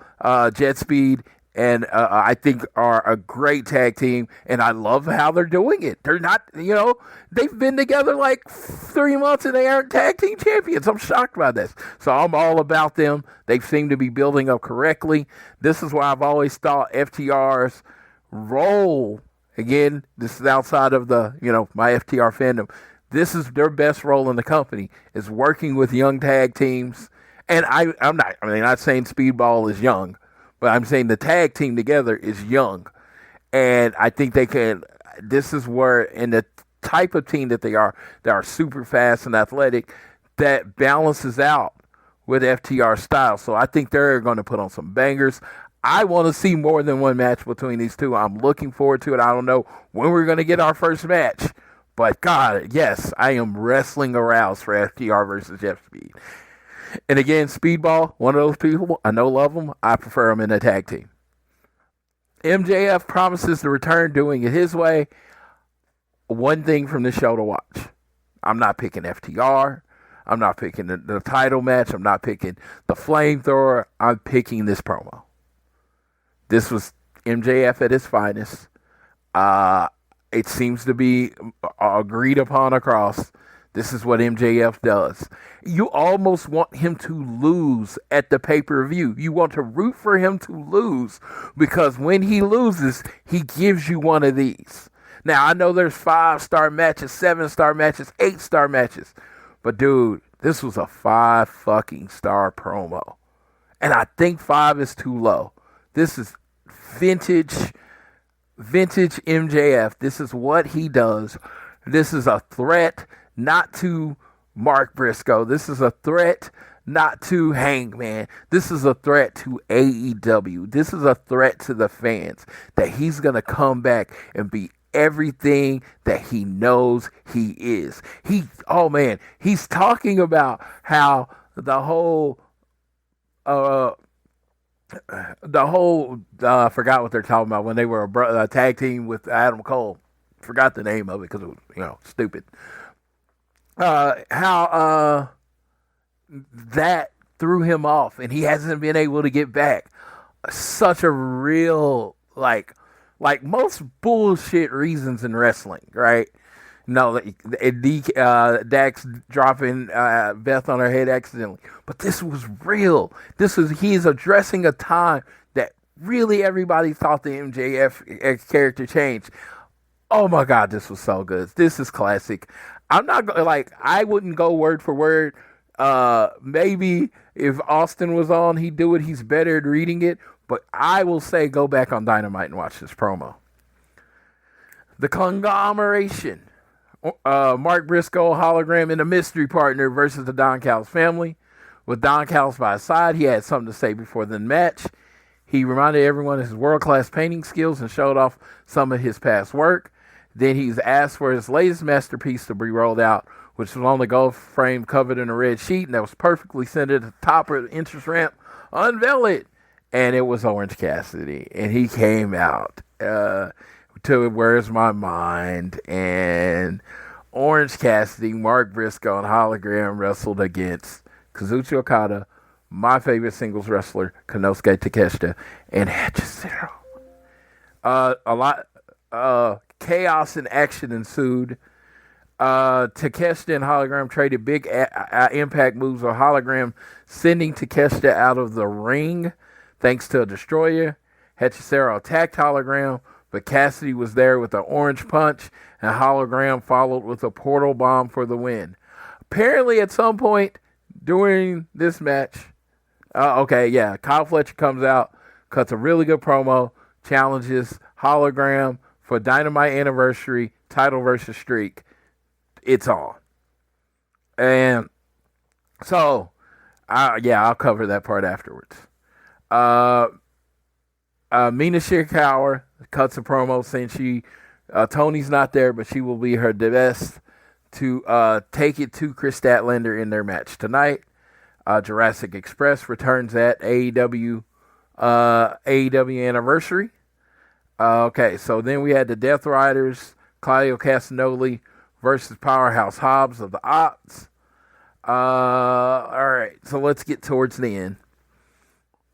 Jet Speed, and I think are a great tag team, and I love how they're doing it. They're not, they've been together like 3 months and they aren't tag team champions. I'm shocked by this. So I'm all about them. They seem to be building up correctly. This is why I've always thought FTR's role, again, this is outside of the, my FTR fandom. This is their best role in the company, is working with young tag teams. And I'm not saying Speedball is young, but I'm saying the tag team together is young. And I think this is where, in the type of team that they are super fast and athletic, that balances out with FTR style. So I think they're going to put on some bangers. I want to see more than one match between these two. I'm looking forward to it. I don't know when we're going to get our first match, but God, yes, I am wrestling aroused for FTR versus Jeff Speed. And again, Speedball, one of those people, I know, love him. I prefer him in a tag team. MJF promises to return doing it his way. One thing from the show to watch. I'm not picking FTR. I'm not picking the title match. I'm not picking the flamethrower. I'm picking this promo. This was MJF at his finest. It seems to be agreed upon across. This is what MJF does. You almost want him to lose at the pay-per-view. You want to root for him to lose, because when he loses, he gives you one of these. Now, I know there's 5-star matches, 7-star matches, 8-star matches. But, dude, this was a 5-fucking-star promo. And I think 5 is too low. This is vintage MJF. This is what he does. This is a threat not to Mark Briscoe. This is a threat not to Hangman. This is a threat to AEW. This is a threat to the fans that he's going to come back and be everything that he knows he is. He's talking about how the whole I forgot what they're talking about when they were a tag team with Adam Cole. Forgot the name of it because it was, stupid. How that threw him off and he hasn't been able to get back. Such a real, like most bullshit reasons in wrestling, right? No, Dax dropping Beth on her head accidentally. But this was real. He's addressing a time that really everybody thought the MJF character changed. Oh my God, this was so good. This is classic. I'm not I wouldn't go word for word. Maybe if Austin was on, he'd do it. He's better at reading it. But I will say, go back on Dynamite and watch this promo. The conglomeration. Mark Briscoe, hologram, and a mystery partner versus the Don Callis family. With Don Callis by his side, he had something to say before the match. He reminded everyone of his world-class painting skills and showed off some of his past work. Then he's asked for his latest masterpiece to be rolled out, which was on the gold frame covered in a red sheet, and that was perfectly centered at the top of the entrance ramp. Unveil it! And it was Orange Cassidy. And he came out to Where's My Mind? And Orange Cassidy, Mark Briscoe, and Hologram wrestled against Kazuchika Okada, my favorite singles wrestler, Konosuke Takeshita, and Hachishiro. A lot chaos and action ensued. Takeshita and Hologram traded big impact moves with Hologram, sending Takeshita out of the ring thanks to a destroyer. Hachishiro attacked Hologram, but Cassidy was there with an orange punch, and Hologram followed with a portal bomb for the win. Apparently, at some point during this match, Kyle Fletcher comes out, cuts a really good promo, challenges Hologram for Dynamite Anniversary title versus streak. It's on. And so, I'll cover that part afterwards. Mina Shirakawa cuts a promo saying Tony's not there, but she will be her best to take it to Chris Statlander in their match tonight. Jurassic Express returns at AEW Anniversary. So then we had the Death Riders, Claudio Castagnoli versus Powerhouse Hobbs of the Ops. All right, so let's get towards the end.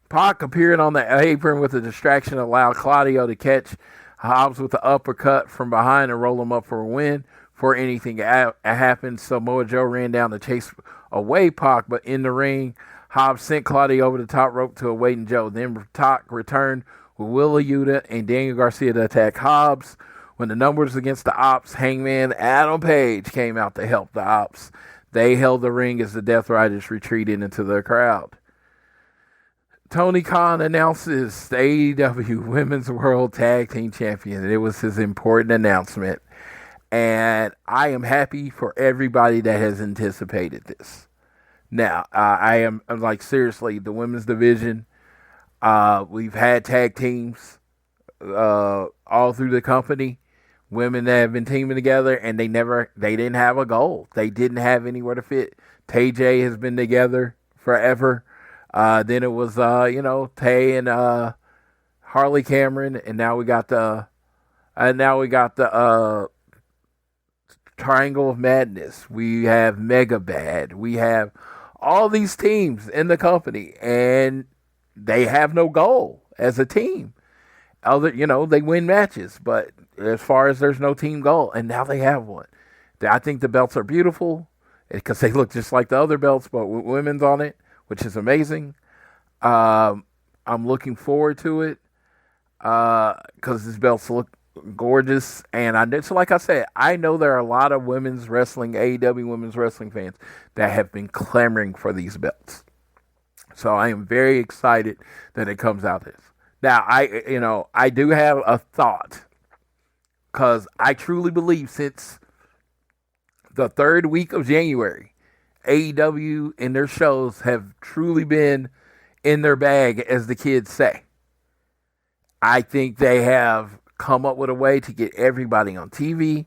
Pac appeared on the apron with a distraction allowed Claudio to catch Hobbs with the uppercut from behind and roll him up for a win. Before anything happened, Samoa Joe ran down to chase away Pac, but in the ring, Hobbs sent Claudio over the top rope to a waiting Joe. Then Pac returned with Willa Yuta and Daniel Garcia to attack Hobbs. When the numbers against the Ops, Hangman Adam Page came out to help the Ops. They held the ring as the Death Riders retreated into the crowd. Tony Khan announces the AEW Women's World Tag Team Champion. It was his important announcement. And I am happy for everybody that has anticipated this. Now, I'm like, seriously, the women's division, we've had tag teams all through the company. Women that have been teaming together, and they didn't have a goal. They didn't have anywhere to fit. TJ has been together forever. Then it was, Tay and Harley Cameron, and now we got the Triangle of Madness. We have Mega Bad. We have all these teams in the company, and they have no goal as a team. They win matches, but as far as there's no team goal, and now they have one. I think the belts are beautiful because they look just like the other belts, but with women's on it, which is amazing. I'm looking forward to it because these belts look gorgeous. And so like I said, I know there are a lot of women's wrestling, AEW women's wrestling fans that have been clamoring for these belts. So I am very excited that it comes out this. Now, I do have a thought because I truly believe since the third week of January, AEW and their shows have truly been in their bag, as the kids say. I think they have come up with a way to get everybody on TV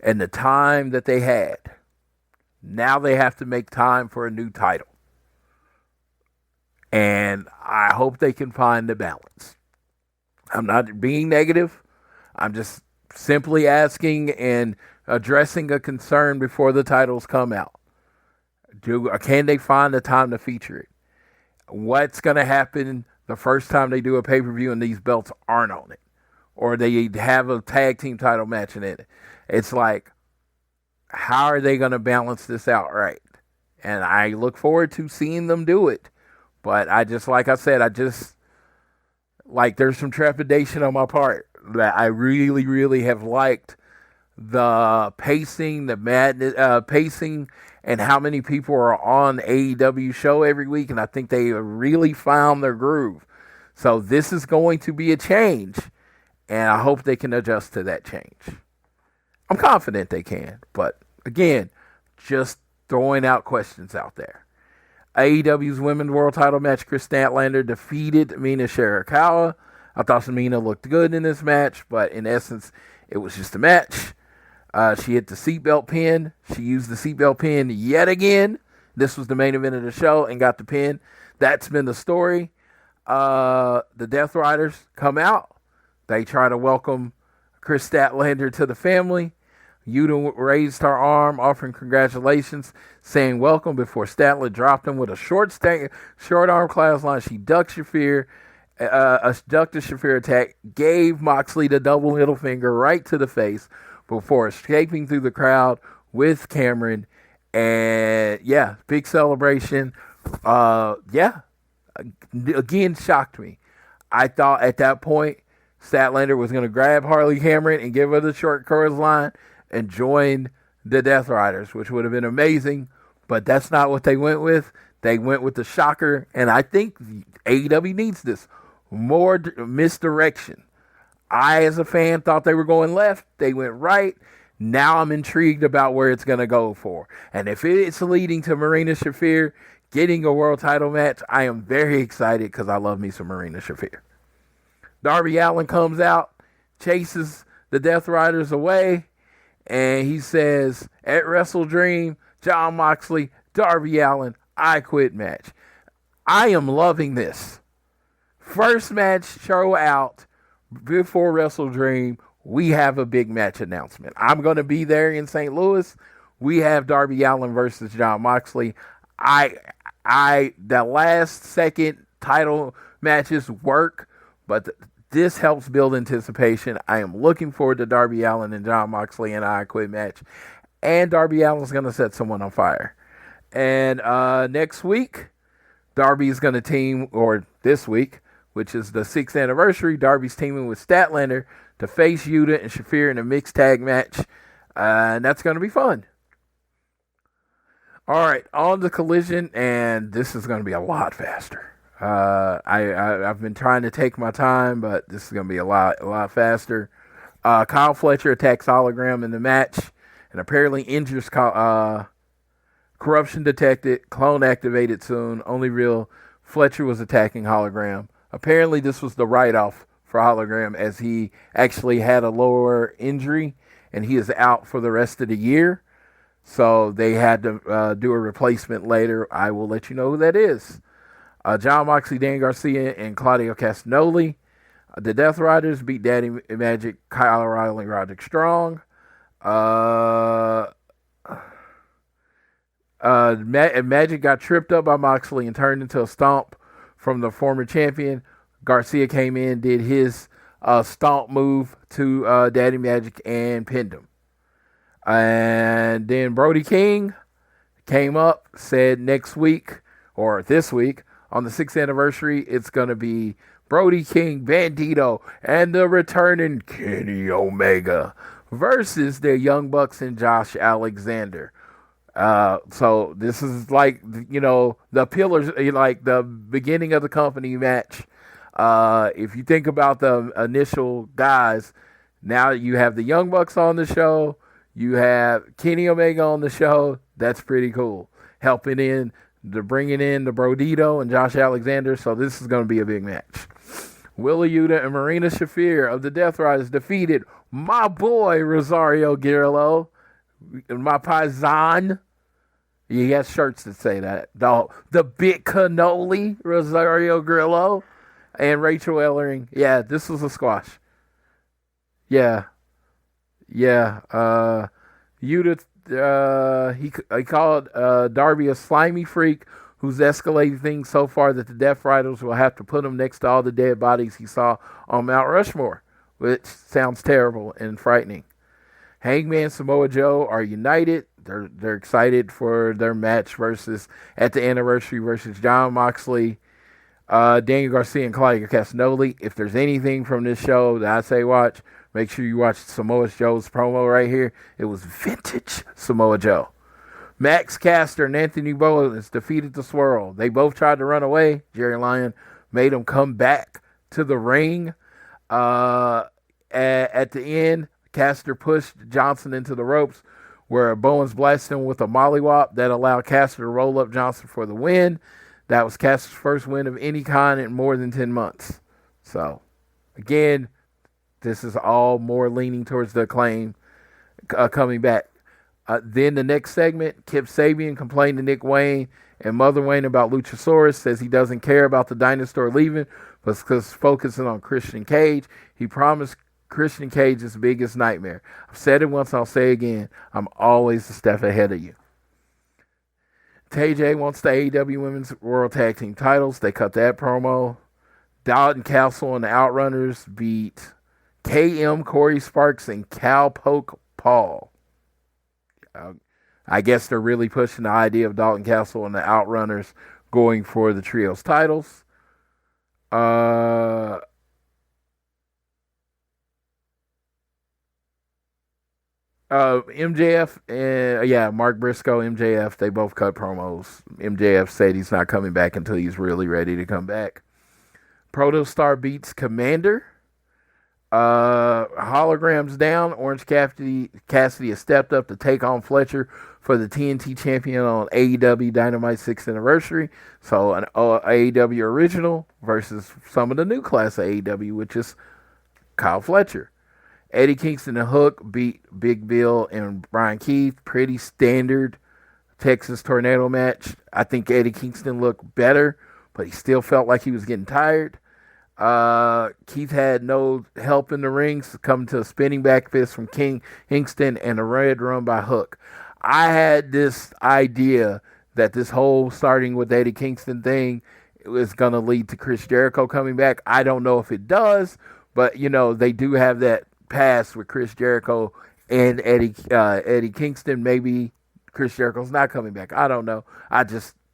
and the time that they had. Now they have to make time for a new title. And I hope they can find the balance. I'm not being negative. I'm just simply asking and addressing a concern before the titles come out. Can they find the time to feature it? What's going to happen the first time they do a pay-per-view and these belts aren't on it? Or they have a tag team title match in it? It's like, how are they going to balance this out right? And I look forward to seeing them do it. But there's some trepidation on my part that I really, really have liked the pacing, the madness, pacing, and how many people are on AEW show every week. And I think they really found their groove. So this is going to be a change. And I hope they can adjust to that change. I'm confident they can. But again, just throwing out questions out there. AEW's Women's World Title match, Chris Statlander defeated Mina Shirakawa. I thought Mina looked good in this match, but in essence, it was just a match. She hit the seatbelt pin. She used the seatbelt pin yet again. This was the main event of the show and got the pin. That's been the story. The Death Riders come out. They try to welcome Chris Statlander to the family. Yuta raised her arm, offering congratulations, saying welcome before Statler dropped him with a short arm clothesline. She ducked Shafir, ducked a Shafir attack, gave Moxley the double middle finger right to the face before escaping through the crowd with Cameron. And yeah, big celebration. Again, shocked me. I thought at that point Statlander was going to grab Harley Cameron and give her the short clothesline and join the Death Riders, which would have been amazing, but that's not what they went with. They went with the shocker, and I think AEW needs this. More misdirection. I, as a fan, thought they were going left. They went right. Now I'm intrigued about where it's going to go for. And if it's leading to Marina Shafir getting a world title match, I am very excited because I love me some Marina Shafir. Darby Allin comes out, chases the Death Riders away, and he says, at Wrestle Dream, Jon Moxley, Darby Allin, I quit match. I am loving this. First match show out before Wrestle Dream. We have a big match announcement. I'm going to be there in St. Louis. We have Darby Allin versus Jon Moxley. The last second title matches work, but this helps build anticipation. I am looking forward to Darby Allin and Jon Moxley and I Quit match. And Darby Allin's going to set someone on fire. And next week, Darby's going to team, or this week, which is the 6th anniversary, Darby's teaming with Statlander to face Yuta and Shafir in a mixed tag match. And that's going to be fun. All right, on to Collision, and this is going to be a lot faster. I've been trying to take my time, but this is going to be a lot faster. Kyle Fletcher attacks Hologram in the match and apparently injures corruption detected, clone activated soon. Only real Fletcher was attacking Hologram. Apparently this was the write-off for Hologram, as he actually had a lower injury and he is out for the rest of the year. So they had to do a replacement later. I will let you know who that is. Jon Moxley, Dan Garcia, and Claudio Castagnoli. The Death Riders beat Daddy Magic, Kyle O'Reilly, Roderick Strong. Magic got tripped up by Moxley and turned into a stomp from the former champion. Garcia came in, did his stomp move to Daddy Magic and pinned him. And then Brody King came up, said next week, or this week, on the 6th anniversary, it's going to be Brody King, Bandito, and the returning Kenny Omega versus the Young Bucks and Josh Alexander. So this is like, the pillars, like the beginning of the company match. If you think about the initial guys, now you have the Young Bucks on the show. You have Kenny Omega on the show. That's pretty cool. Bringing in the Brodito and Josh Alexander. So this is going to be a big match. Willa Yuta and Marina Shafir of the Death Riders defeated my boy Rosario Guerrero, my paisan. He has shirts that say that. The big cannoli, Rosario Guerrero, and Rachel Ellering. Yeah, this was a squash. Yeah. Yuta, he called Darby a slimy freak who's escalated things so far that the Death Riders will have to put him next to all the dead bodies he saw on Mount Rushmore, which sounds terrible and frightening. Hangman Samoa Joe are united. They're excited for their match at the anniversary versus Jon Moxley, Daniel Garcia, and Claudio Castagnoli. If there's anything from this show that I say watch, make sure you watch Samoa Joe's promo right here. It was vintage Samoa Joe. Max Caster and Anthony Bowens defeated the Swirl. They both tried to run away. Jerry Lyon made them come back to the ring. At the end, Caster pushed Johnson into the ropes, where Bowens blasted him with a mollywop that allowed Caster to roll up Johnson for the win. That was Caster's first win of any kind in more than 10 months. So, again, this is all more leaning towards the Acclaim coming back. Then the next segment, Kip Sabian complained to Nick Wayne and Mother Wayne about Luchasaurus, says he doesn't care about the dinosaur leaving, but because focusing on Christian Cage. He promised Christian Cage's biggest nightmare. I've said it once, I'll say it again. I'm always a step ahead of you. TJ wants the AEW Women's World Tag Team titles. They cut that promo. Dalton Castle and the Outrunners beat KM, Corey Sparks, and Cowpoke Paul. I guess they're really pushing the idea of Dalton Castle and the Outrunners going for the trios titles. MJF and Mark Briscoe, MJF, they both cut promos. MJF said he's not coming back until he's really ready to come back. Protostar beats Commander. Holograms down. Orange Cassidy has stepped up to take on Fletcher for the TNT champion on AEW Dynamite 6th anniversary. So an AEW original versus some of the new class of AEW, which is Kyle Fletcher. Eddie Kingston and Hook beat Big Bill and Brian Keith. Pretty standard Texas Tornado match. I think Eddie Kingston looked better, but he still felt like he was getting tired. Keith had no help in the ring, succumbing to a spinning back fist from Kingston and a red run by Hook. I had this idea that this whole starting with Eddie Kingston thing is going to lead to Chris Jericho coming back. I don't know if it does, but, you know, they do have that past with Chris Jericho and Eddie Kingston. Maybe Chris Jericho's not coming back. I don't know.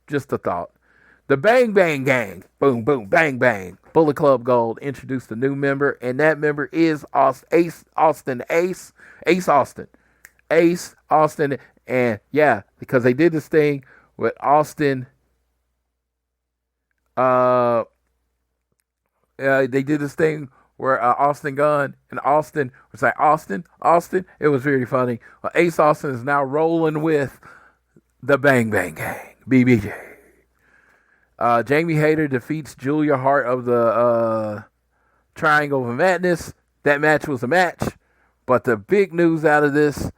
Just a thought. The Bang Bang Gang, boom, boom, bang, bang. Bullet Club Gold introduced a new member, and that member is Ace Austin. And yeah, because they did this thing with Austin. They did this thing where Austin Gunn and Austin was like, Austin. It was really funny. Ace Austin is now rolling with the Bang Bang Gang, BBJ. Jamie Hayter defeats Julia Hart of the Triangle of Madness. That match was a match, but the big news out of this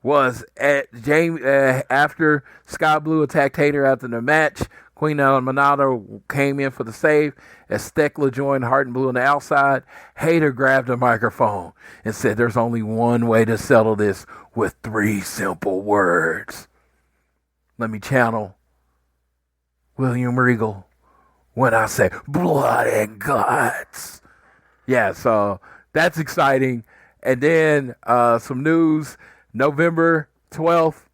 was after Sky Blue attacked Hayter after the match. Queen Monado came in for the save as Stekla joined Hart and Blue on the outside. Hayter grabbed a microphone and said, "There's only one way to settle this with 3 simple words." Let me channel William Regal when I say blood and guts. Yeah, so that's exciting. And then some news, November 12th,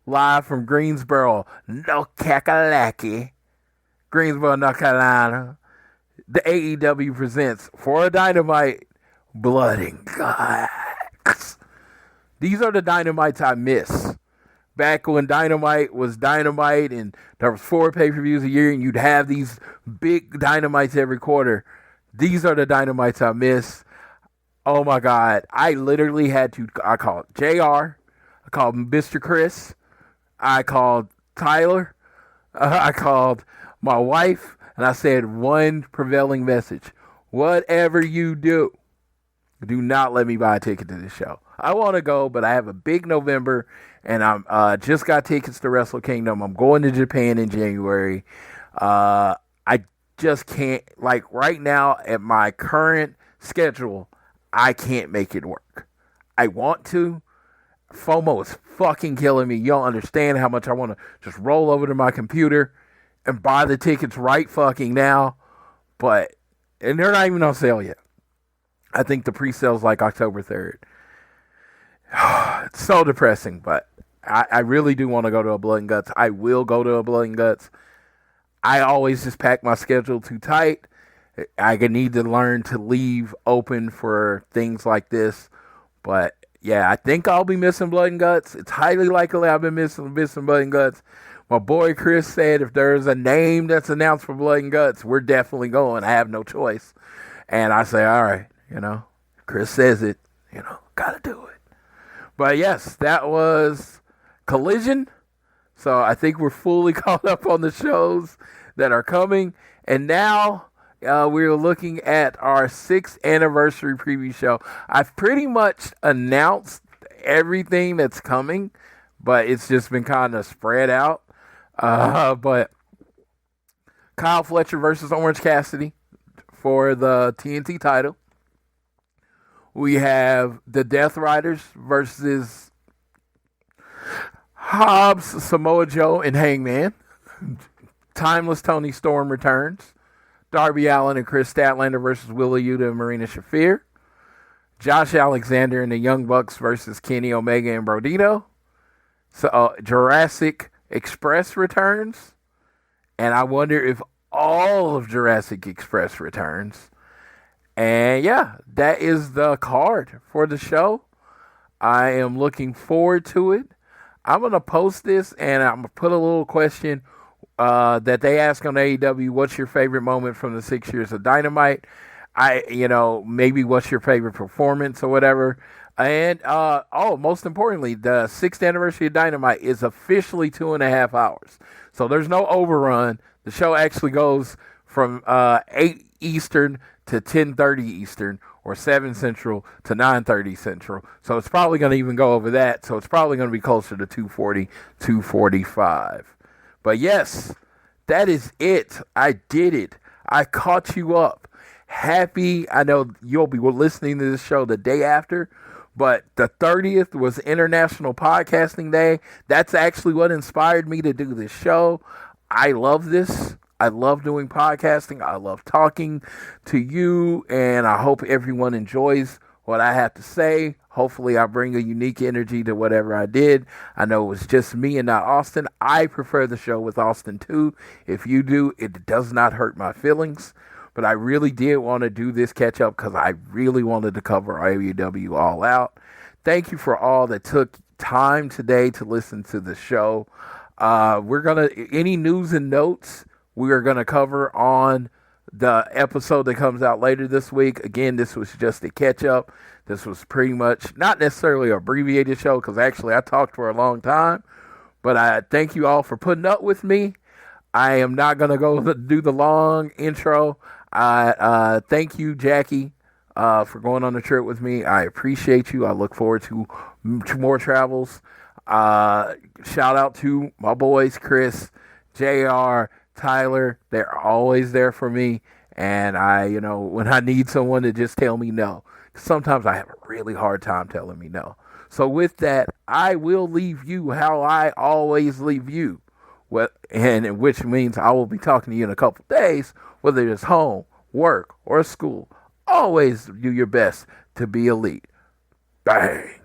live from Greensboro, North Carolina, North Carolina. The AEW presents for a Dynamite, Blood and Guts. These are the Dynamites I miss. Back when Dynamite was Dynamite and there was 4 pay-per-views a year and you'd have these big Dynamites every quarter. These are the Dynamites I miss. Oh my God. I literally I called JR. I called Mr. Chris. I called Tyler. I called my wife. And I said one prevailing message. Whatever you do not let me buy a ticket to this show. I want to go, but I have a big November, and I'm just got tickets to Wrestle Kingdom. I'm going to Japan in January. I just can't, like right now at my current schedule, I can't make it work. I want to. FOMO is fucking killing me. You don't understand how much I want to just roll over to my computer and buy the tickets right fucking now. And they're not even on sale yet. I think the pre-sale's like October 3rd. It's so depressing, but I really do want to go to a Blood and Guts. I will go to a Blood and Guts. I always just pack my schedule too tight. I need to learn to leave open for things like this. But yeah, I think I'll be missing Blood and Guts. It's highly likely I've been missing Blood and Guts. My boy Chris said if there's a name that's announced for Blood and Guts, we're definitely going. I have no choice. And I say, all right, Chris says it, gotta do it. But yes, that was Collision. So I think we're fully caught up on the shows that are coming. And now we're looking at our 6th anniversary preview show. I've pretty much announced everything that's coming, but it's just been kind of spread out. But Kyle Fletcher versus Orange Cassidy for the TNT title. We have the Death Riders versus Hobbs, Samoa Joe, and Hangman. Timeless Tony Storm returns. Darby Allin and Chris Statlander versus Willa Yuta and Marina Shafir. Josh Alexander and the Young Bucks versus Kenny Omega and Brodito. So Jurassic Express returns. And I wonder if all of Jurassic Express returns. And yeah, that is the card for the show. I am looking forward to it. I'm going to post this and I'm going to put a little question that they ask on AEW. What's your favorite moment from the 6 years of Dynamite? Maybe what's your favorite performance or whatever. And, most importantly, the 6th anniversary of Dynamite is officially 2.5 hours. So there's no overrun. The show actually goes from 8 Eastern to 10:30 Eastern, or 7 Central to 9:30 Central. So it's probably going to even go over that. So it's probably going to be closer to 2:40, 2:45. But yes, that is it. I did it. I caught you up. Happy. I know you'll be listening to this show the day after, but the 30th was International Podcasting Day. That's actually what inspired me to do this show. I love this. I love doing podcasting. I love talking to you, and I hope everyone enjoys what I have to say. Hopefully, I bring a unique energy to whatever I did. I know it was just me and not Austin. I prefer the show with Austin too. If you do, it does not hurt my feelings. But I really did want to do this catch up because I really wanted to cover AEW All Out. Thank you for all that took time today to listen to the show. Any news and notes we are gonna cover on the episode that comes out later this week. Again, this was just a catch up. This was pretty much not necessarily an abbreviated show because actually I talked for a long time. But I thank you all for putting up with me. I am not gonna go do the long intro. Thank you, Jackie, for going on the trip with me. I appreciate you. I look forward to more travels. Shout out to my boys, Chris, JR, Tyler. They're always there for me. And when I need someone to just tell me no, sometimes I have a really hard time telling me no. So with that, I will leave you how I always leave you. And which means I will be talking to you in a couple days, whether it's home, work, or school. Always do your best to be elite. Bang.